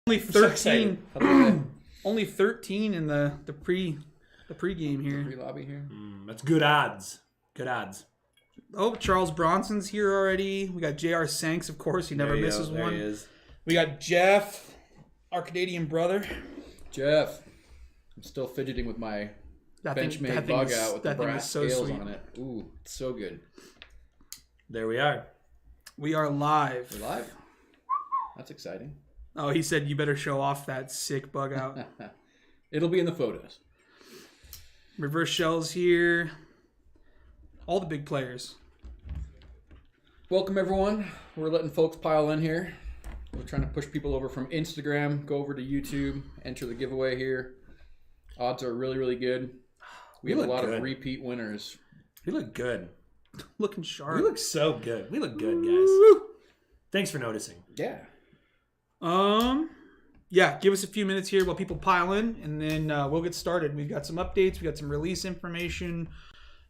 Only 13. Only 13 in the pregame here. The pre-lobby here. That's good odds. Good odds. Oh, Charles Bronson's here already. We got J.R. Sanks, of course. He never misses one. He is. We got Jeff, our Canadian brother. Jeff. I'm still fidgeting with my Benchmade bug out with the brass scales on it. Ooh, it's so good. There we are. We are live. We're live? That's exciting. Oh, he said you better show off that sick bug out. It'll be in the photos. Reverse shells here. All the big players. Welcome, everyone. We're letting folks pile in here. We're trying to push people over from Instagram, go over to YouTube, enter the giveaway here. Odds are really, really good. We have a lot of repeat winners. We look good. Looking sharp. We look so good. We look good, guys. Thanks for noticing. Yeah. Yeah, give us a few minutes here while people pile in, and then we'll get started. We've got some updates. We got some release information,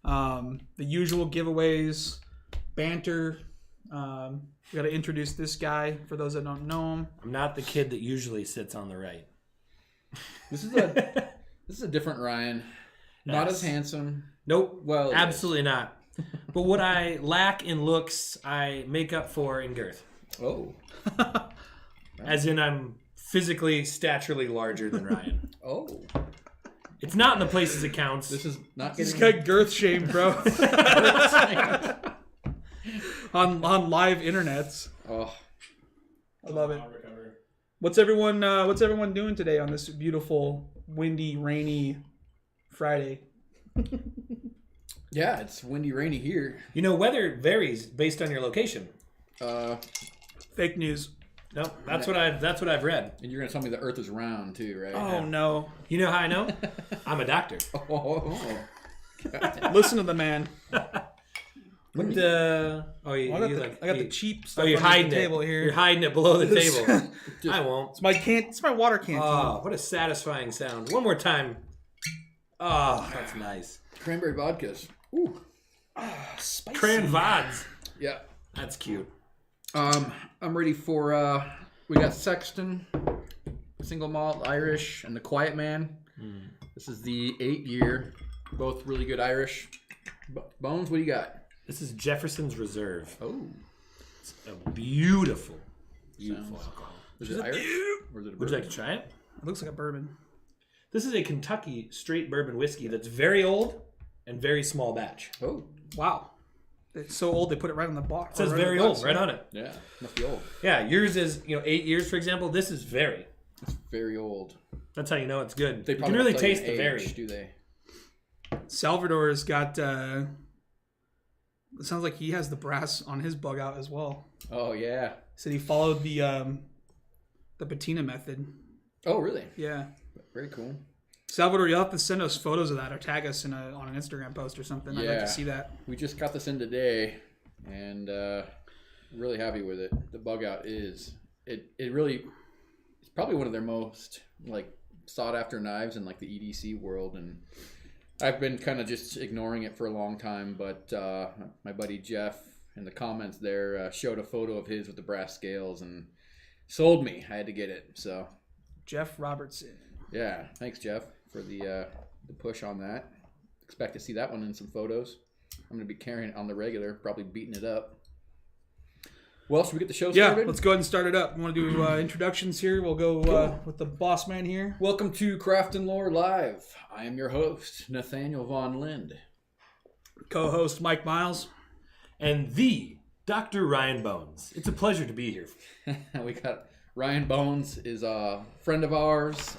the usual giveaways, banter. We got to introduce this guy for those that don't know him. I'm not the kid that usually sits on the right. This is a different Ryan. Not as handsome. Nope. Well, absolutely not. But what I lack in looks, I make up for in girth. Oh. As in, I'm physically, staturally larger than Ryan. Oh. It's not in the places it counts. This is not This getting... guy girth shame, bro. on live internets. Oh. I love it. What's everyone doing today on this beautiful, windy, rainy Friday? Yeah, it's windy, rainy here. You know, weather varies based on your location. Fake news. No, that's what I've read. And you're gonna tell me the Earth is round too, right? Oh no! You know how I know? I'm a doctor. Listen to the man. What the? Oh, I got the cheap stuff. Oh, you're hiding the table here. You're hiding it below the table. I won't. It's my water canteen. Oh, what a satisfying sound! One more time. Oh, that's nice. Cranberry vodkas. Ooh. Spicy. Cran vods. Yeah. That's cute. I'm ready for we got Sexton, Single Malt Irish, and the Quiet Man. This is the 8-year, both really good Irish. Bones, what do you got? This is Jefferson's Reserve. Oh, it's a beautiful alcohol. Is it Irish? Or is it a Would you like to try it? It looks like a bourbon. This is a Kentucky straight bourbon whiskey that's very old and very small batch. Oh, wow. It's so old they put it right on the box. It says very old right on it. yeah, must be old. Yeah, yours is 8 years, for example. This is very. It's very old. That's how you know it's good. They you can really taste the age, very. do they? Salvador's got. It sounds like he has the brass on his bug out as well. Oh yeah. Said he followed the patina method. Oh really? Yeah. Very cool. Salvador, you'll have to send us photos of that or tag us on an Instagram post or something. I'd like to see that. We just got this in today, and really happy with it. The bug out is it really it's probably one of their most sought after knives in the EDC world, and I've been kind of just ignoring it for a long time. But my buddy Jeff in the comments there showed a photo of his with the brass scales and sold me. I had to get it. So Jeff Robertson. Yeah, thanks Jeff for the push on that. Expect to see that one in some photos. I'm going to be carrying it on the regular, probably beating it up. Well, should we get the show started? Yeah, let's go ahead and start it up. We want to do introductions here. We'll go with the boss man here. Welcome to Craft and Lore Live. I am your host, Nathaniel Von Lind. Co-host Mike Miles. And the Dr. Ryan Bones. It's a pleasure to be here. We got Ryan Bones is a friend of ours,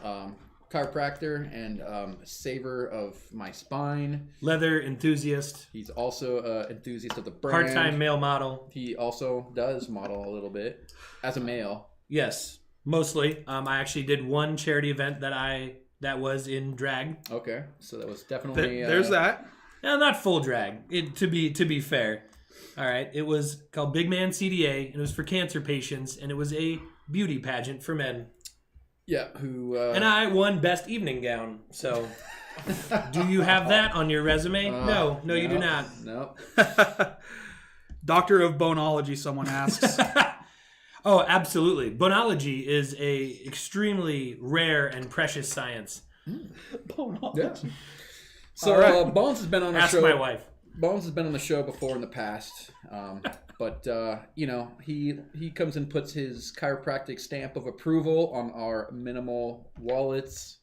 chiropractor and saver of my spine. Leather enthusiast. He's also an enthusiast of the brand. Part-time male model. He also does model a little bit as a male. Yes, mostly. I actually did one charity event that was in drag. Okay, so that was definitely there's that. No, not full drag. To be fair. All right, it was called Big Man CDA, and it was for cancer patients, and it was a beauty pageant for men. Yeah, who... and I won Best Evening Gown, so... Do you have that on your resume? No, you do not. No. Doctor of Boneology, someone asks. Oh, absolutely. Bonology is a extremely rare and precious science. Bonology. Yeah. So Bones has been on the Ask show. my wife. Bones has been on the show before in the past, but you know, he comes and puts his chiropractic stamp of approval on our minimal wallets.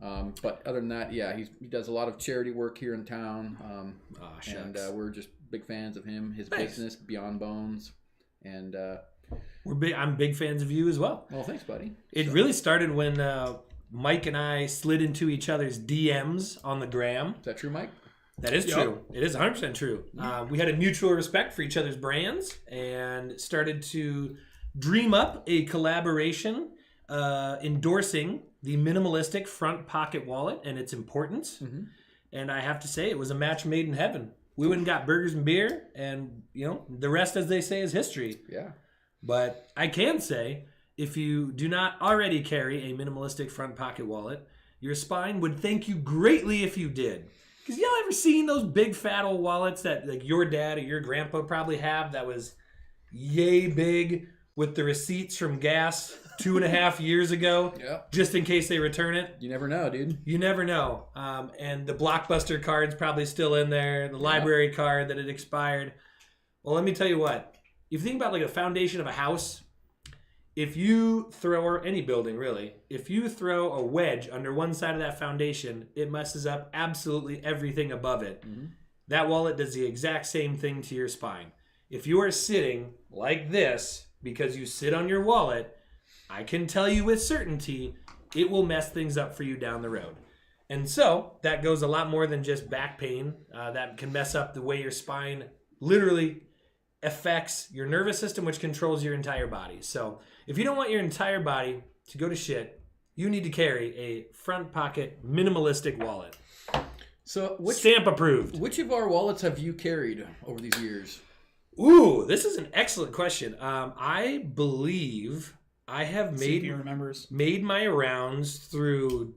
But other than that, yeah, he does a lot of charity work here in town, and we're just big fans of him, his business Beyond Bones, and I'm big fans of you as well. well, thanks, buddy. It really started when Mike and I slid into each other's DMs on the gram. Is that true, Mike? That is true. It is 100% true. We had a mutual respect for each other's brands and started to dream up a collaboration endorsing the minimalistic front pocket wallet and its importance. Mm-hmm. And I have to say, it was a match made in heaven. We went and got burgers and beer, and you know, the rest, as they say, is history. Yeah. But I can say, if you do not already carry a minimalistic front pocket wallet, your spine would thank you greatly if you did. Because y'all ever seen those big fat old wallets that like your dad or your grandpa probably have that was yay big with the receipts from gas 2.5 years ago, just in case they return it? You never know, dude. You never know. And the Blockbuster card's probably still in there, the library card that had expired. Well, let me tell you what. If you think about like a foundation of a house, if you throw, or any building really, if you throw a wedge under one side of that foundation, it messes up absolutely everything above it. Mm-hmm. That wallet does the exact same thing to your spine. If you are sitting like this because you sit on your wallet, I can tell you with certainty, it will mess things up for you down the road. And so that goes a lot more than just back pain. That can mess up the way your spine literally affects your nervous system, which controls your entire body. So if you don't want your entire body to go to shit, you need to carry a front pocket minimalistic wallet. So stamp approved. Which of our wallets have you carried over these years? Ooh, this is an excellent question. I believe I have made my rounds through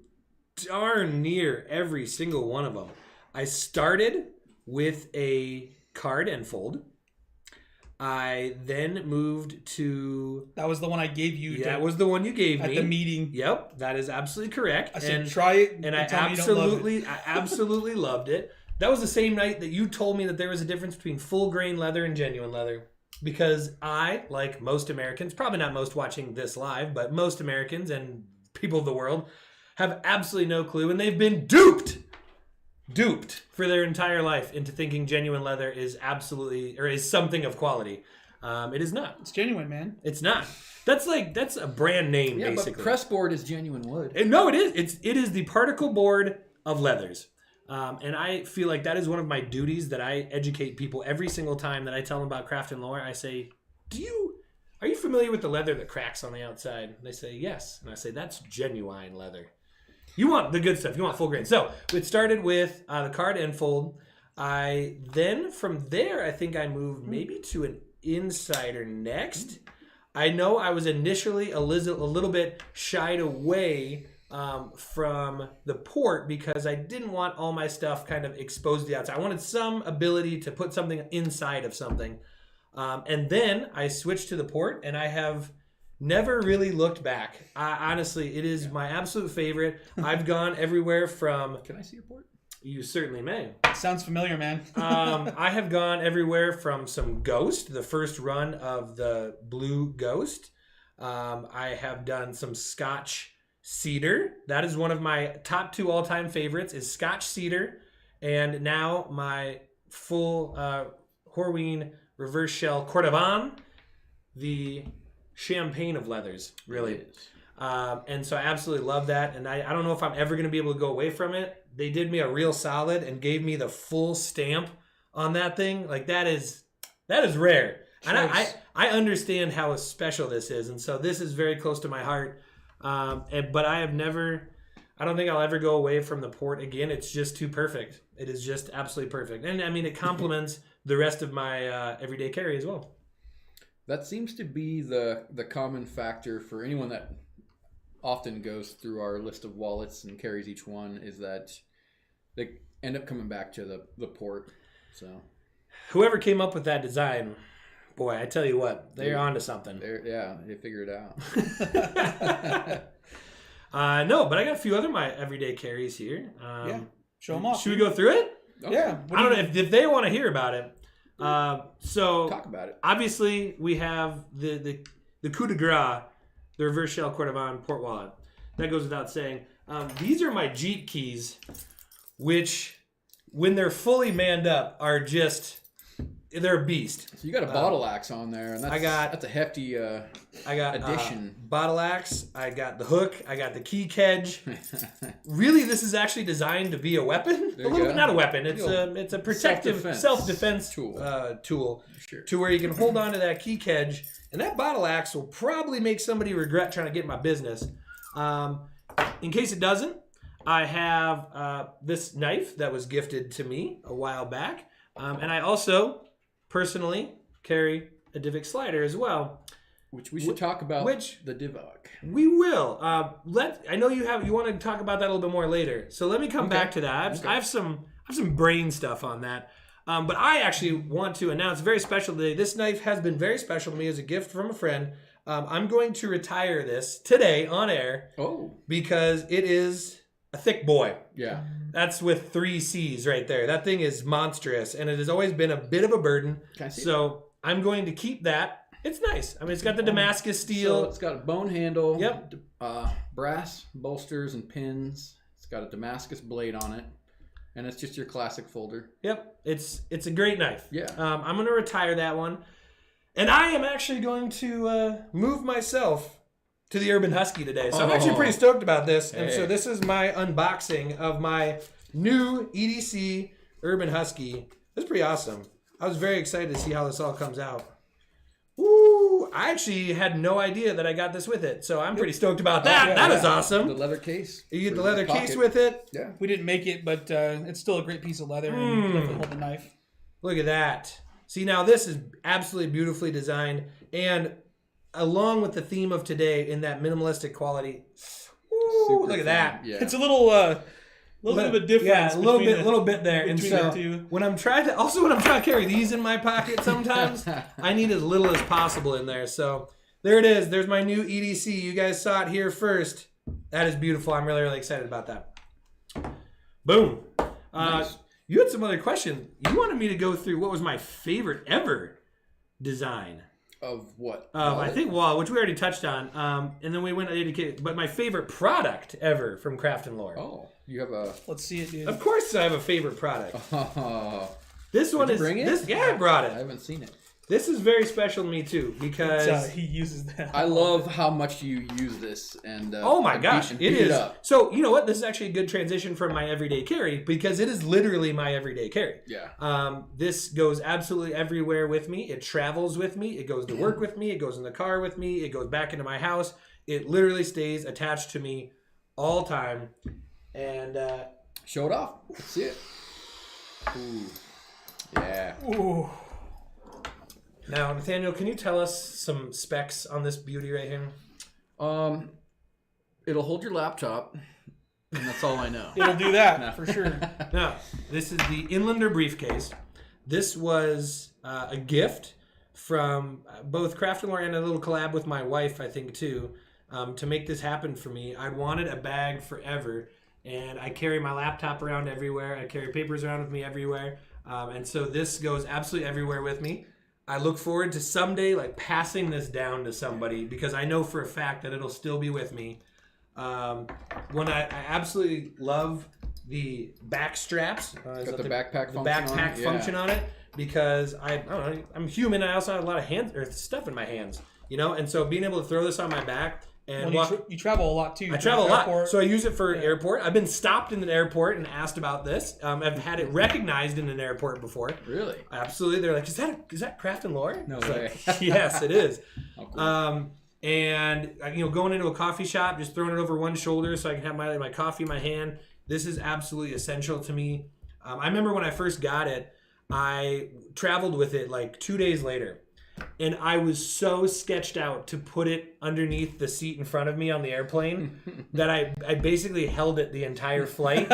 darn near every single one of them. I started with a card and fold. I then moved to... That was the one I gave you. That was the one you gave me. At the meeting. Yep, that is absolutely correct. I said, try it. And I absolutely loved it. That was the same night that you told me that there was a difference between full grain leather and genuine leather. Because I, like most Americans, probably not most watching this live, but most Americans and people of the world have absolutely no clue. And they've been duped for their entire life into thinking genuine leather is absolutely, or is something of quality. It is not. It's genuine, man. It's not. That's a brand name, basically. But pressboard is genuine wood. No, it is. It is the particle board of leathers. And I feel like that is one of my duties that I educate people every single time that I tell them about craft and lore. I say, are you familiar with the leather that cracks on the outside? And they say, yes. And I say, that's genuine leather. You want the good stuff. You want full grain. So it started with the card and fold. From there, I think I moved maybe to an insider next. I know I was initially a little bit shied away from the port because I didn't want all my stuff kind of exposed to the outside. I wanted some ability to put something inside of something. And then I switched to the port, and I have never really looked back. Honestly, it is my absolute favorite. I've gone everywhere from... Can I see your port? You certainly may. Sounds familiar, man. I have gone everywhere from some Ghost, the first run of the Blue Ghost. I have done some Scotch Cedar. That is one of my top 2 all-time favorites, is Scotch Cedar. And now my full Horween reverse shell Cordovan, the champagne of leathers, really. And so I absolutely love that. And I don't know if I'm ever going to be able to go away from it. They did me a real solid and gave me the full stamp on that thing. Like that is rare. And I understand how special this is. And so this is very close to my heart. But I don't think I'll ever go away from the port again. It's just too perfect. It is just absolutely perfect. And I mean, it complements the rest of my everyday carry as well. That seems to be the common factor for anyone that often goes through our list of wallets and carries each one, is that they end up coming back to the port. So whoever came up with that design Boy, I tell you what, they're onto something. They figure it out. No, but I got a few other my everyday carries here. Show them off. Should we go through it? Okay. Yeah. I don't know if they want to hear about it. So Talk about it. obviously we have the coup de grace, the reverse shell Cordovan port wallet. That goes without saying. These are my Jeep keys, which when they're fully manned up are just, they're a beast. So you got a bottle axe on there, and that's a hefty I got addition. Bottle axe. I got the hook. I got the key kedge. Really, this is actually designed to be a weapon. There A you little go. bit, not a weapon. It's a protective self-defense tool Sure. to where you can hold on to that key kedge. And that bottle axe will probably make somebody regret trying to get in my business. In case it doesn't, I have this knife that was gifted to me a while back. And I also personally carry a Divock slider as well. Which we should talk about. The Divock. We will. I know you want to talk about that a little bit more later. So let me come back to that. I have some brain stuff on that. But I actually want to announce very special today. This knife has been very special to me as a gift from a friend. I'm going to retire this today on air. Oh. Because it is a thick boy. Yeah. That's with 3 C's right there. That thing is monstrous, and it has always been a bit of a burden. So I'm going to keep that. It's nice. I mean, it's got the Damascus steel. So it's got a bone handle. Yep. Brass bolsters and pins. It's got a Damascus blade on it. And it's just your classic folder. Yep. It's a great knife. Yeah. I'm going to retire that one. And I am actually going to move myself to the Urban Husky today. So I'm actually pretty stoked about this. And so this is my unboxing of my new EDC Urban Husky. This is pretty awesome. I was very excited to see how this all comes out. Ooh, I actually had no idea that I got this with it. So I'm pretty stoked about that. That is awesome. The leather case. You get the leather case with it. Yeah. We didn't make it, but it's still a great piece of leather. And definitely hold the knife. Look at that. See, now this is absolutely beautifully designed. And along with the theme of today in that minimalistic quality. Ooh, look at that. Yeah. It's a little bit of a difference. Yeah, a little bit there. And so the two. when I'm trying to carry these in my pocket sometimes, I need as little as possible in there. So there it is. There's my new EDC. You guys saw it here first. That is beautiful. I'm really, really excited about that. Boom. Nice. You had some other question. You wanted me to go through what was my favorite ever design. Of what? I think which we already touched on. And then we went educated. But my favorite product ever from Craft and Lore. Oh, you have a... Let's see it, dude. Of course I have a favorite product. Oh. This one is... Bring it? Yeah, I brought it. I haven't seen it. This is very special to me too because he uses that. I love how much you use this, and oh my gosh, it beat is. up. So you know what? This is actually a good transition from my everyday carry because it is literally my everyday carry. Yeah. This goes absolutely everywhere with me. It travels with me. It goes to work with me. It goes in the car with me. It goes back into my house. It literally stays attached to me all time. And show it off. Let's see it. Ooh. Yeah. Ooh. Now, Nathaniel, can you tell us some specs on this beauty right here? It'll hold your laptop, and that's all I know. It'll do that for sure. Now, this is the Inlander briefcase. This was a gift from both Craft and Lore and a little collab with my wife, I think, too, to make this happen for me. I wanted a bag forever, and I carry my laptop around everywhere. I carry papers around with me everywhere, and so this goes absolutely everywhere with me. I look forward to someday passing this down to somebody because I know for a fact that it'll still be with me. When I absolutely love the back straps. Got the backpack function on it because I don't know, I'm human. I also have a lot of hands or stuff in my hands, and so being able to throw this on my back and you travel a lot too. I travel a lot, so I use it for airport. I've been stopped in an airport and asked about this. I've had it recognized in an airport before. Really? Absolutely. They're like, is that Craft and Lore? No it's way. Like, yes, it is. Oh, cool. And going into a coffee shop, just throwing it over one shoulder so I can have my coffee in my hand. This is absolutely essential to me. I remember when I first got it, I traveled with it 2 days later. And I was so sketched out to put it underneath the seat in front of me on the airplane that I basically held it the entire flight.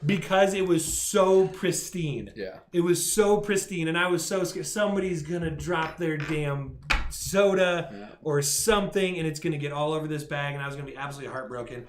because it was so pristine. Yeah. It was so pristine, and I was so scared somebody's gonna drop their damn soda or something, and it's gonna get all over this bag, and I was gonna be absolutely heartbroken.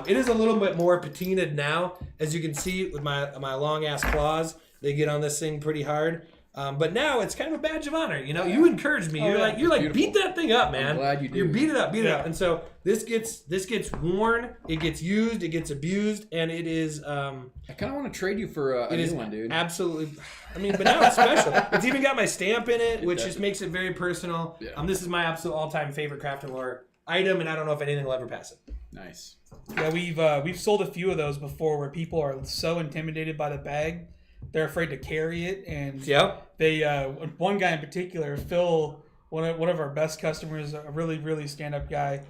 It is a little bit more patinaed now, as you can see with my long ass claws. They get on this thing pretty hard. But now it's kind of a badge of honor. You know, you encouraged me. You're like, beat that thing up, man. I'm glad you did. You beat it up. And so this gets worn, it gets used, it gets abused, and it is. I kind of want to trade you for a new one, dude. Absolutely. I mean, but now it's special. It's even got my stamp in it, which just makes it very personal. Yeah. This is my absolute all-time favorite Craft and Lore item, and I don't know if anything will ever pass it. Nice. Yeah, we've sold a few of those before where people are so intimidated by the bag, they're afraid to carry it, and they one guy in particular, Phil, one of our best customers, a really stand-up guy.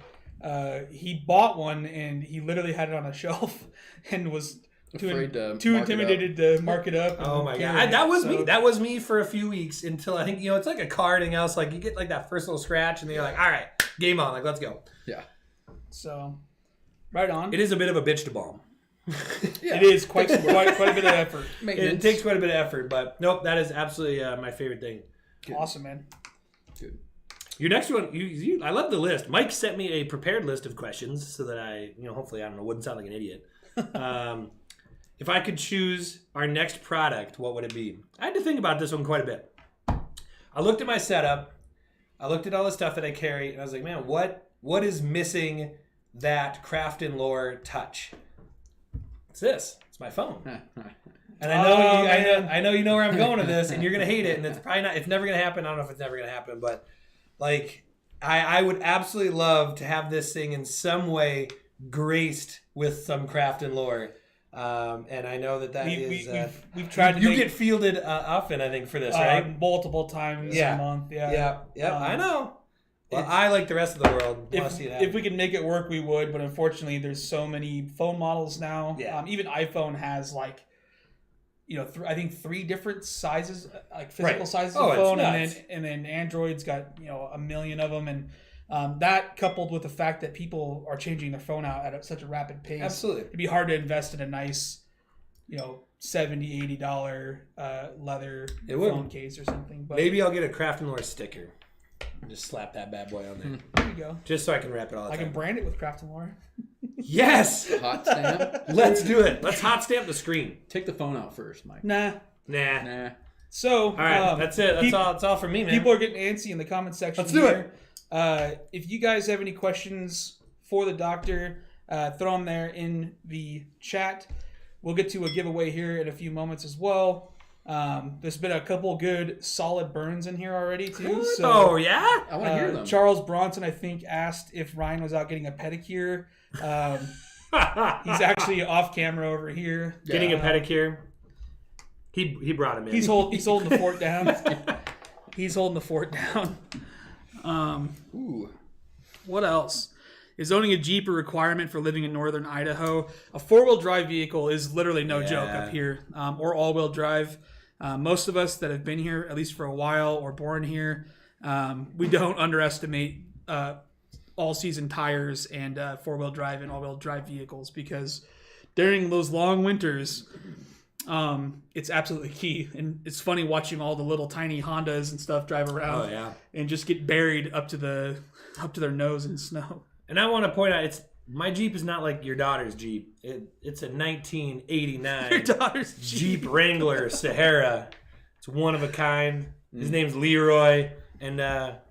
He bought one and he literally had it on a shelf and was too intimidated to mark it up. Oh my god, that was me. That was me for a few weeks until I think it's like a car and else. Like you get like that first little scratch and then you're like, all right, game on, like let's go. Yeah. So, right on. It is a bit of a bitch to balm. It is quite a bit of effort. It takes quite a bit of effort, but nope, that is absolutely my favorite thing. Good. Awesome, man. Good. Your next one, I love the list. Mike sent me a prepared list of questions so that I, hopefully, I don't know, wouldn't sound like an idiot. If I could choose our next product, what would it be? I had to think about this one quite a bit. I looked at my setup. I looked at all the stuff that I carry, and I was like, man, what is missing that Craft and Lore touch? It's this. It's my phone. And I know you know where I'm going with this, and you're gonna hate it, and it's probably not. It's never gonna happen. I don't know if it's never gonna happen, but like, I would absolutely love to have this thing in some way graced with some Craft and Lore. And I know that we've tried to. You get fielded often, I think, for this, right? Multiple times a month. Yeah. I know. Well, I, like the rest of the world, want to see that. If we could make it work, we would. But unfortunately, there's so many phone models now. Yeah. Even iPhone has I think 3 different sizes, like physical sizes of phone, and then Android's got a million of them, and that coupled with the fact that people are changing their phone out at such a rapid pace, absolutely, it'd be hard to invest in a nice, $70-$80 leather phone case or something. But maybe I'll get a Craft and Lore sticker. Just slap that bad boy on there. There you go. Just so I can wrap it all the time. I can brand it with Craft and Lore. Yes! Hot stamp? Let's do it. Let's hot stamp the screen. Take the phone out first, Mike. Nah. So, all right, that's it. That's all for me, man. People are getting antsy in the comment section. Let's do it. If you guys have any questions for the doctor, throw them there in the chat. We'll get to a giveaway here in a few moments as well. There's been a couple good solid burns in here already too. Good. So, oh yeah, I want to hear them. Charles Bronson, I think, asked if Ryan was out getting a pedicure. He's actually off camera over here getting a pedicure. He brought him in. He's holding the fort down. He's holding the fort down. Ooh. What else? Is owning a Jeep a requirement for living in northern Idaho? A 4-wheel drive vehicle is literally no joke up here, or all-wheel drive. Most of us that have been here, at least for a while, or born here, we don't underestimate all-season tires and 4-wheel drive and all-wheel drive vehicles, because during those long winters, it's absolutely key. And it's funny watching all the little tiny Hondas and stuff drive around and just get buried up to their nose in snow. And I want to point out, my Jeep is not like your daughter's Jeep. It's a 1989 your daughter's Jeep Wrangler Sahara. It's one of a kind. His name's Leroy, and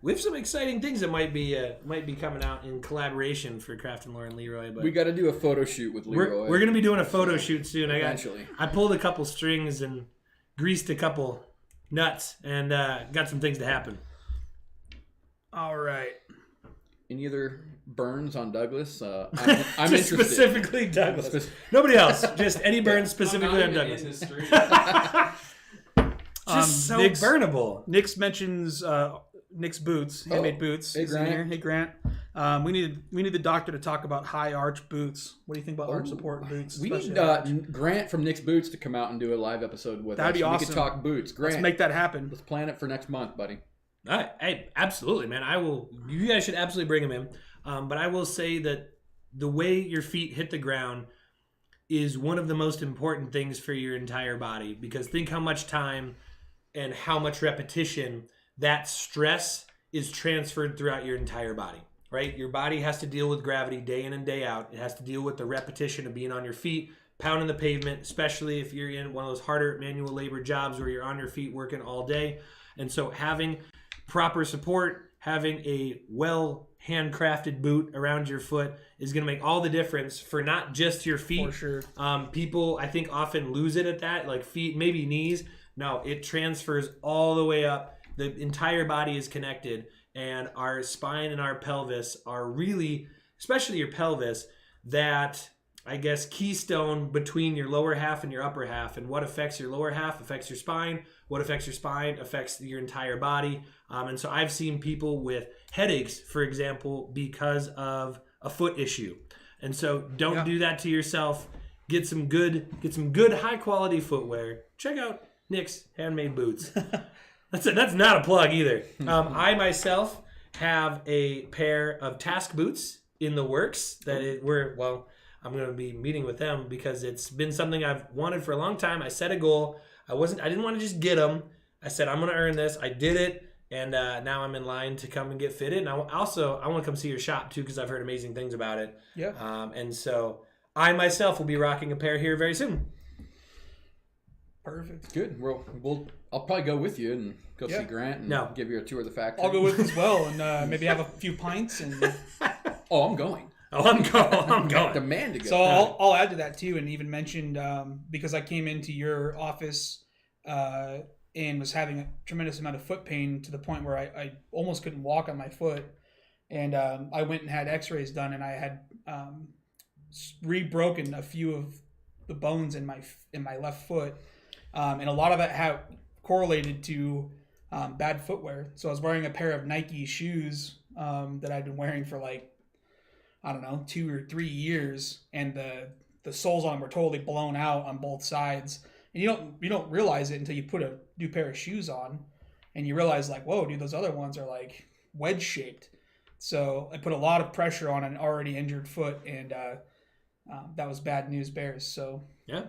we have some exciting things that might be coming out in collaboration for Craft and Lore and Leroy. But we got to do a photo shoot with Leroy. We're going to be doing a photo shoot soon. Eventually. I pulled a couple strings and greased a couple nuts, and got some things to happen. All right. Any other burns on Douglas? I'm just interested. Specifically Douglas. Nobody else. Just any burns specifically on Douglas. Just so burnable. Nick's mentions Nick's boots, handmade boots. Hey Grant. Here. Hey Grant. We need the doctor to talk about high arch boots. What do you think about arch support boots? We need Grant from Nick's Boots to come out and do a live episode with us. That'd be awesome. We could talk boots. Grant, let's make that happen. Let's plan it for next month, buddy. Hey, absolutely, man. I will. You guys should absolutely bring him in. But I will say that the way your feet hit the ground, is one of the most important things for your entire body, because think how much time and how much repetition that stress is transferred throughout your entire body, right? Your body has to deal with gravity day in and day out. It has to deal with the repetition of being on your feet, pounding the pavement, especially if you're in one of those harder manual labor jobs where you're on your feet working all day. And so having proper support, having a well handcrafted boot around your foot is going to make all the difference for not just your feet. For sure. People, I think, often lose it at that, like feet, maybe knees. No, it transfers all the way up. The entire body is connected, and our spine and our pelvis are really, especially your pelvis, that, I guess, keystone between your lower half and your upper half. And what affects your lower half affects your spine. What affects your spine affects your entire body. And so I've seen people with headaches, for example, because of a foot issue. And so don't do that to yourself. Get some good high quality footwear. Check out Nick's handmade boots. That's not a plug either. I myself have a pair of Task boots in the works I'm going to be meeting with them because it's been something I've wanted for a long time. I set a goal. I didn't want to just get them. I said, I'm going to earn this. I did it. And now I'm in line to come and get fitted. And I want to come see your shop too, because I've heard amazing things about it. Yeah. And so I myself will be rocking a pair here very soon. Perfect. Good. Well, I'll probably go with you and go see Grant and give you a tour of the factory. I'll go with as well, and maybe have a few pints. And I'm going. I'm going. Demand to go. So I'll add to that too, and even mentioned because I came into your office and was having a tremendous amount of foot pain to the point where I almost couldn't walk on my foot, and I went and had X-rays done, and I had re-broken a few of the bones in my left foot, and a lot of that had correlated to bad footwear. So I was wearing a pair of Nike shoes that I'd been wearing for 2 or 3 years, and the soles on them were totally blown out on both sides. And you don't realize it until you put a new pair of shoes on, and you realize whoa, dude, those other ones are wedge shaped. So I put a lot of pressure on an already injured foot, and that was bad news bears. So yeah,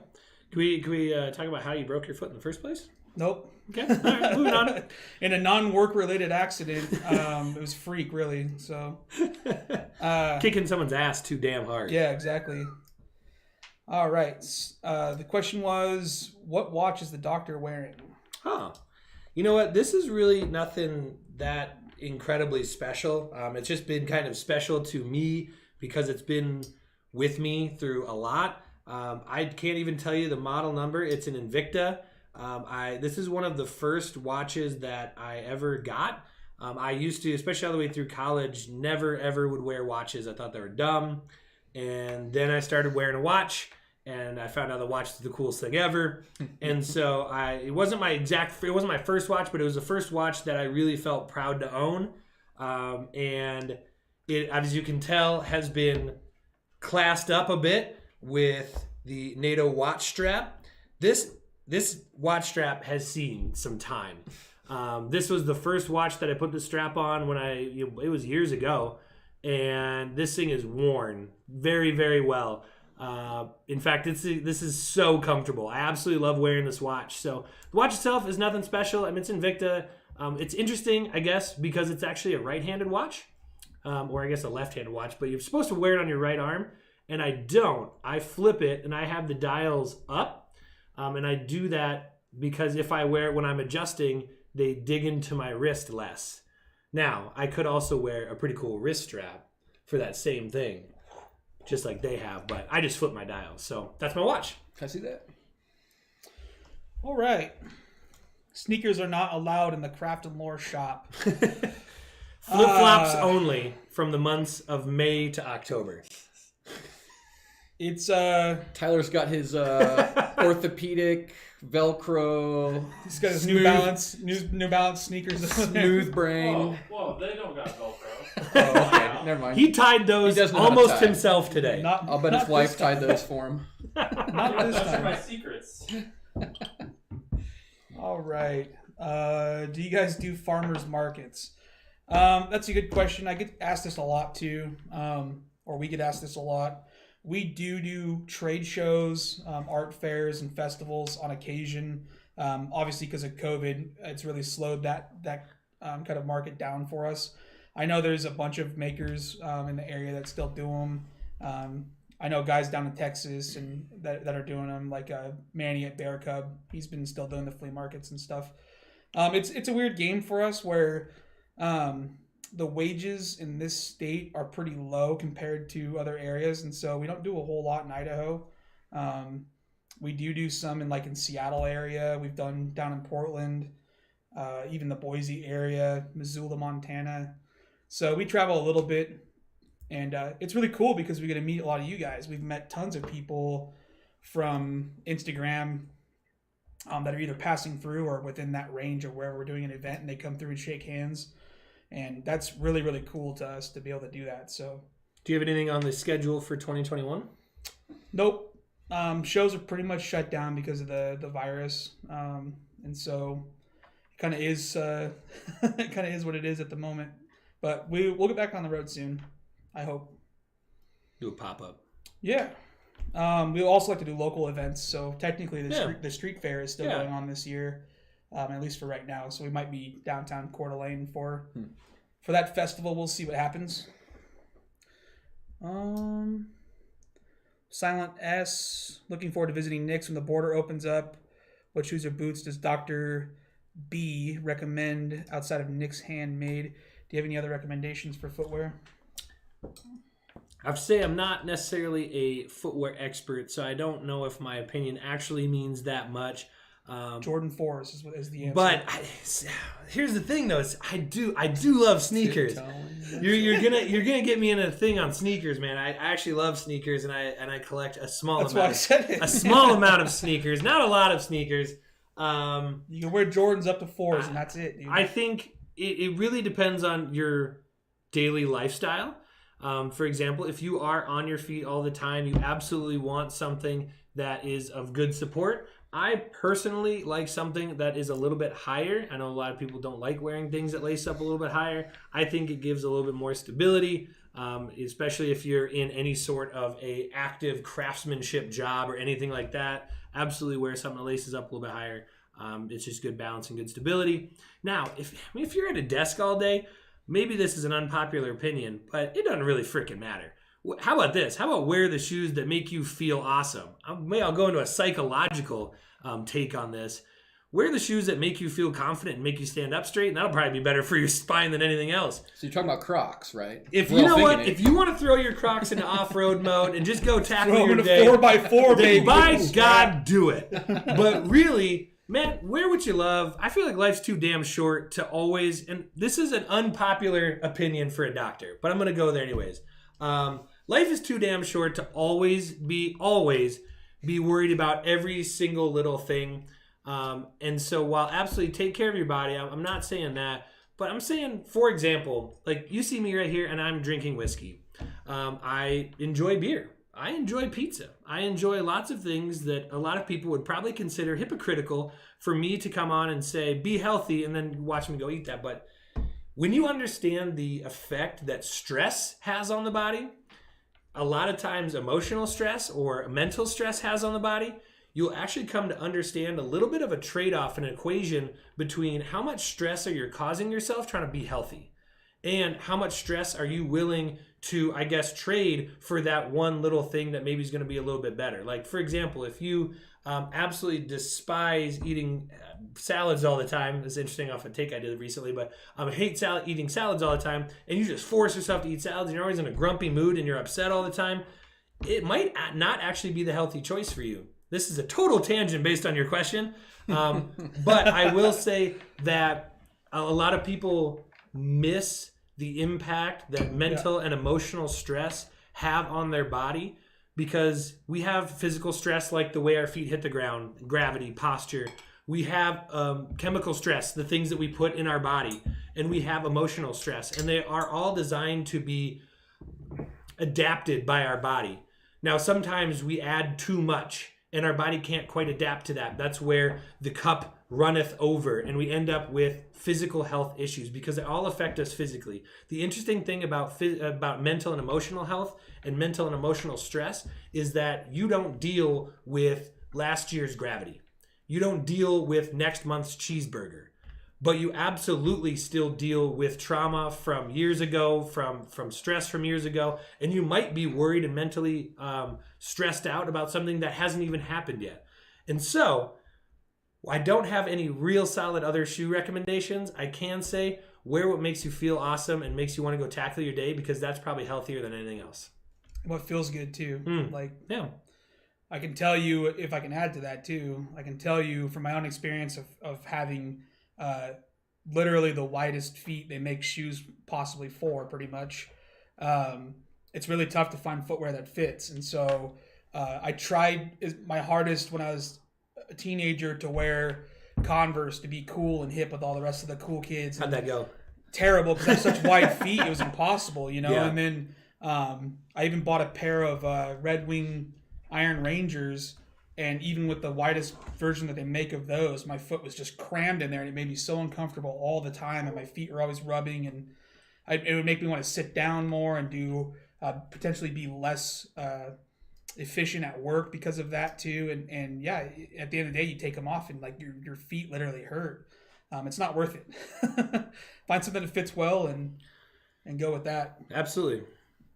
can we talk about how you broke your foot in the first place? Nope. Okay, all right, moving on. In a non-work related accident, it was freak really. So kicking someone's ass too damn hard. Yeah, exactly. All right. The question was, what watch is the doctor wearing? Huh. You know what? This is really nothing that incredibly special. It's just been kind of special to me because it's been with me through a lot. I can't even tell you the model number. It's an Invicta. This is one of the first watches that I ever got. I used to, especially all the way through college, never ever would wear watches. I thought they were dumb. And then I started wearing a watch, and I found out the watch is the coolest thing ever. And so it wasn't my first watch, but it was the first watch that I really felt proud to own. And it, as you can tell, has been classed up a bit with the NATO watch strap. This watch strap has seen some time. This was the first watch that I put the strap on when it was years ago. And this thing is worn very, very well. In fact, this is so comfortable. I absolutely love wearing this watch. So the watch itself is nothing special. I mean, it's Invicta. It's interesting, I guess, because it's actually a right-handed watch, or I guess a left-handed watch. But you're supposed to wear it on your right arm, and I don't. I flip it, and I have the dials up, and I do that because if I wear it when I'm adjusting, they dig into my wrist less. Now, I could also wear a pretty cool wrist strap for that same thing, just like they have, but I just flip my dials. So that's my watch. Can I see that? All right. Sneakers are not allowed in the Craft and Lore shop. Flip-flops only from the months of May to October. It's Tyler's got his orthopedic Velcro. He's got his New Balance sneakers. Smooth brain. Whoa, they don't got Velcro. Oh, okay. Never mind. He tied those almost himself today. I'll bet his wife tied those for him. Not this Those are my time. secrets. All right. Do you guys do farmers markets? That's a good question. I get asked this a lot too, or we get asked this a lot. We do trade shows, art fairs, and festivals on occasion. Obviously, because of COVID, it's really slowed that kind of market down for us. I know there's a bunch of makers in the area that still do them. I know guys down in Texas and that are doing them, like Manny at Bear Cub. He's been still doing the flea markets and stuff. It's a weird game for us where the wages in this state are pretty low compared to other areas, and so we don't do a whole lot in Idaho. We do some in Seattle area. We've done down in Portland, even the Boise area, Missoula, Montana. So we travel a little bit. And it's really cool because we get to meet a lot of you guys. We've met tons of people from Instagram that are either passing through or within that range of where we're doing an event, and they come through and shake hands. And that's really, really cool to us to be able to do that. So, do you have anything on the schedule for 2021? Nope. Shows are pretty much shut down because of the virus. And so it kind of is what it is at the moment. But we'll get back on the road soon. I hope. Do a pop-up. Yeah. We also like to do local events. So technically the street fair is still going on this year, at least for right now. So we might be downtown Coeur d'Alene for that festival. We'll see what happens. Silent S. Looking forward to visiting Nick's when the border opens up. What shoes or boots does Dr. B recommend outside of Nick's Handmade? Do you have any other recommendations for footwear? I have to say I'm not necessarily a footwear expert, so I don't know if my opinion actually means that much. Jordan 4s is the answer. But here's the thing, though: is I do love sneakers. You're gonna get me in a thing on sneakers, man. I actually love sneakers, and I collect a small amount of sneakers, not a lot of sneakers. You can wear Jordans up to 4s, and that's it, dude. I think it really depends on your daily lifestyle. For example, if you are on your feet all the time, you absolutely want something that is of good support. I personally like something that is a little bit higher. I know a lot of people don't like wearing things that lace up a little bit higher. I think it gives a little bit more stability, especially if you're in any sort of a active craftsmanship job or anything like that. Absolutely wear something that laces up a little bit higher. It's just good balance and good stability. Now, if you're at a desk all day, maybe this is an unpopular opinion, but it doesn't really freaking matter. How about this? How about wear the shoes that make you feel awesome? I'll go into a psychological take on this. Wear the shoes that make you feel confident and make you stand up straight, and that'll probably be better for your spine than anything else. So you're talking about Crocs, right? If you want to throw your Crocs into off-road mode and just go tackle your day, 4x4, baby. By God, do it. But really, man, wear what you love. I feel like life's too damn short to always, and this is an unpopular opinion for a doctor, but I'm going to go there anyways. Life is too damn short to always be worried about every single little thing. And so while absolutely take care of your body, I'm not saying that, but I'm saying, for example, like you see me right here and I'm drinking whiskey. I enjoy beer. I enjoy pizza. I enjoy lots of things that a lot of people would probably consider hypocritical for me to come on and say, be healthy, and then watch me go eat that. But when you understand the effect that stress has on the body, a lot of times emotional stress or mental stress has on the body, you'll actually come to understand a little bit of a trade-off, an equation between how much stress are you causing yourself trying to be healthy and how much stress are you willing to, I guess, trade for that one little thing that maybe is going to be a little bit better. Like, for example, if you absolutely despise eating salads all the time, it's interesting off a take I did recently, but hate eating salads all the time, and you just force yourself to eat salads, and you're always in a grumpy mood and you're upset all the time, it might not actually be the healthy choice for you. This is a total tangent based on your question, but I will say that a lot of people miss the impact that mental and emotional stress have on their body, because we have physical stress like the way our feet hit the ground, gravity, posture. We have chemical stress, the things that we put in our body, and we have emotional stress, and they are all designed to be adapted by our body. Now, sometimes we add too much, and our body can't quite adapt to that. That's where the cup runneth over, and we end up with physical health issues because they all affect us physically. The interesting thing about mental and emotional health and mental and emotional stress is that you don't deal with last year's gravity. You don't deal with next month's cheeseburger. But you absolutely still deal with trauma from years ago, from stress from years ago, and you might be worried and mentally stressed out about something that hasn't even happened yet. And so, I don't have any real solid other shoe recommendations. I can say wear what makes you feel awesome and makes you want to go tackle your day, because that's probably healthier than anything else. What feels good too. Yeah. I can tell you, if I can add to that too, I can tell you from my own experience of having literally the widest feet they make shoes possibly for, pretty much. It's really tough to find footwear that fits. And so I tried my hardest when I was a teenager to wear Converse to be cool and hip with all the rest of the cool kids. How'd that go? Terrible, because I have such wide feet. It was impossible, you know? Yeah. And then I even bought a pair of Red Wing Iron Rangers, and even with the widest version that they make of those, my foot was just crammed in there, and it made me so uncomfortable all the time, and my feet were always rubbing, and it would make me want to sit down more and do potentially be less efficient at work because of that too. And yeah, at the end of the day, you take them off and like your feet literally hurt. It's not worth it. Find something that fits well and go with that. Absolutely.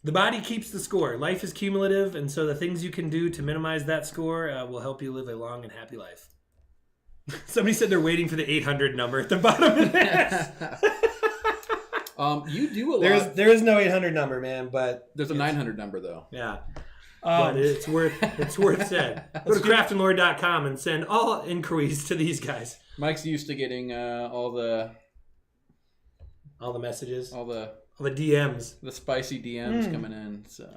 The body keeps the score. Life is cumulative, and so the things you can do to minimize that score will help you live a long and happy life. Somebody said they're waiting for the 800 number at the bottom of this. You do a lot. There is no 800 number, man, but There's a 900 number though. yeah. But it's worth said. Go to craftandlore.com and send all inquiries to these guys. Mike's used to getting all the messages, all the DMs, the spicy DMs coming in. So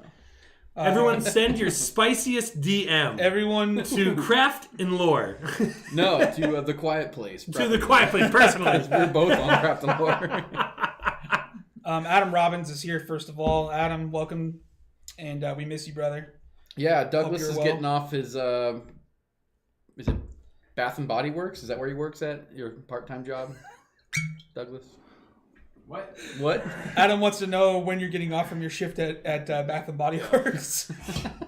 everyone send your spiciest DM. Everyone to Craft and Lore. No, to the Quiet Place. To the Quiet Place, personally. We're both on Craft and Lore. Adam Robbins is here, first of all. Adam, welcome. And we miss you, brother. Yeah, Douglas is well. getting off his, is it Bath and Body Works? Is that where he works at? Your part-time job? Douglas? What? Adam wants to know when you're getting off from your shift at Bath and Body Works.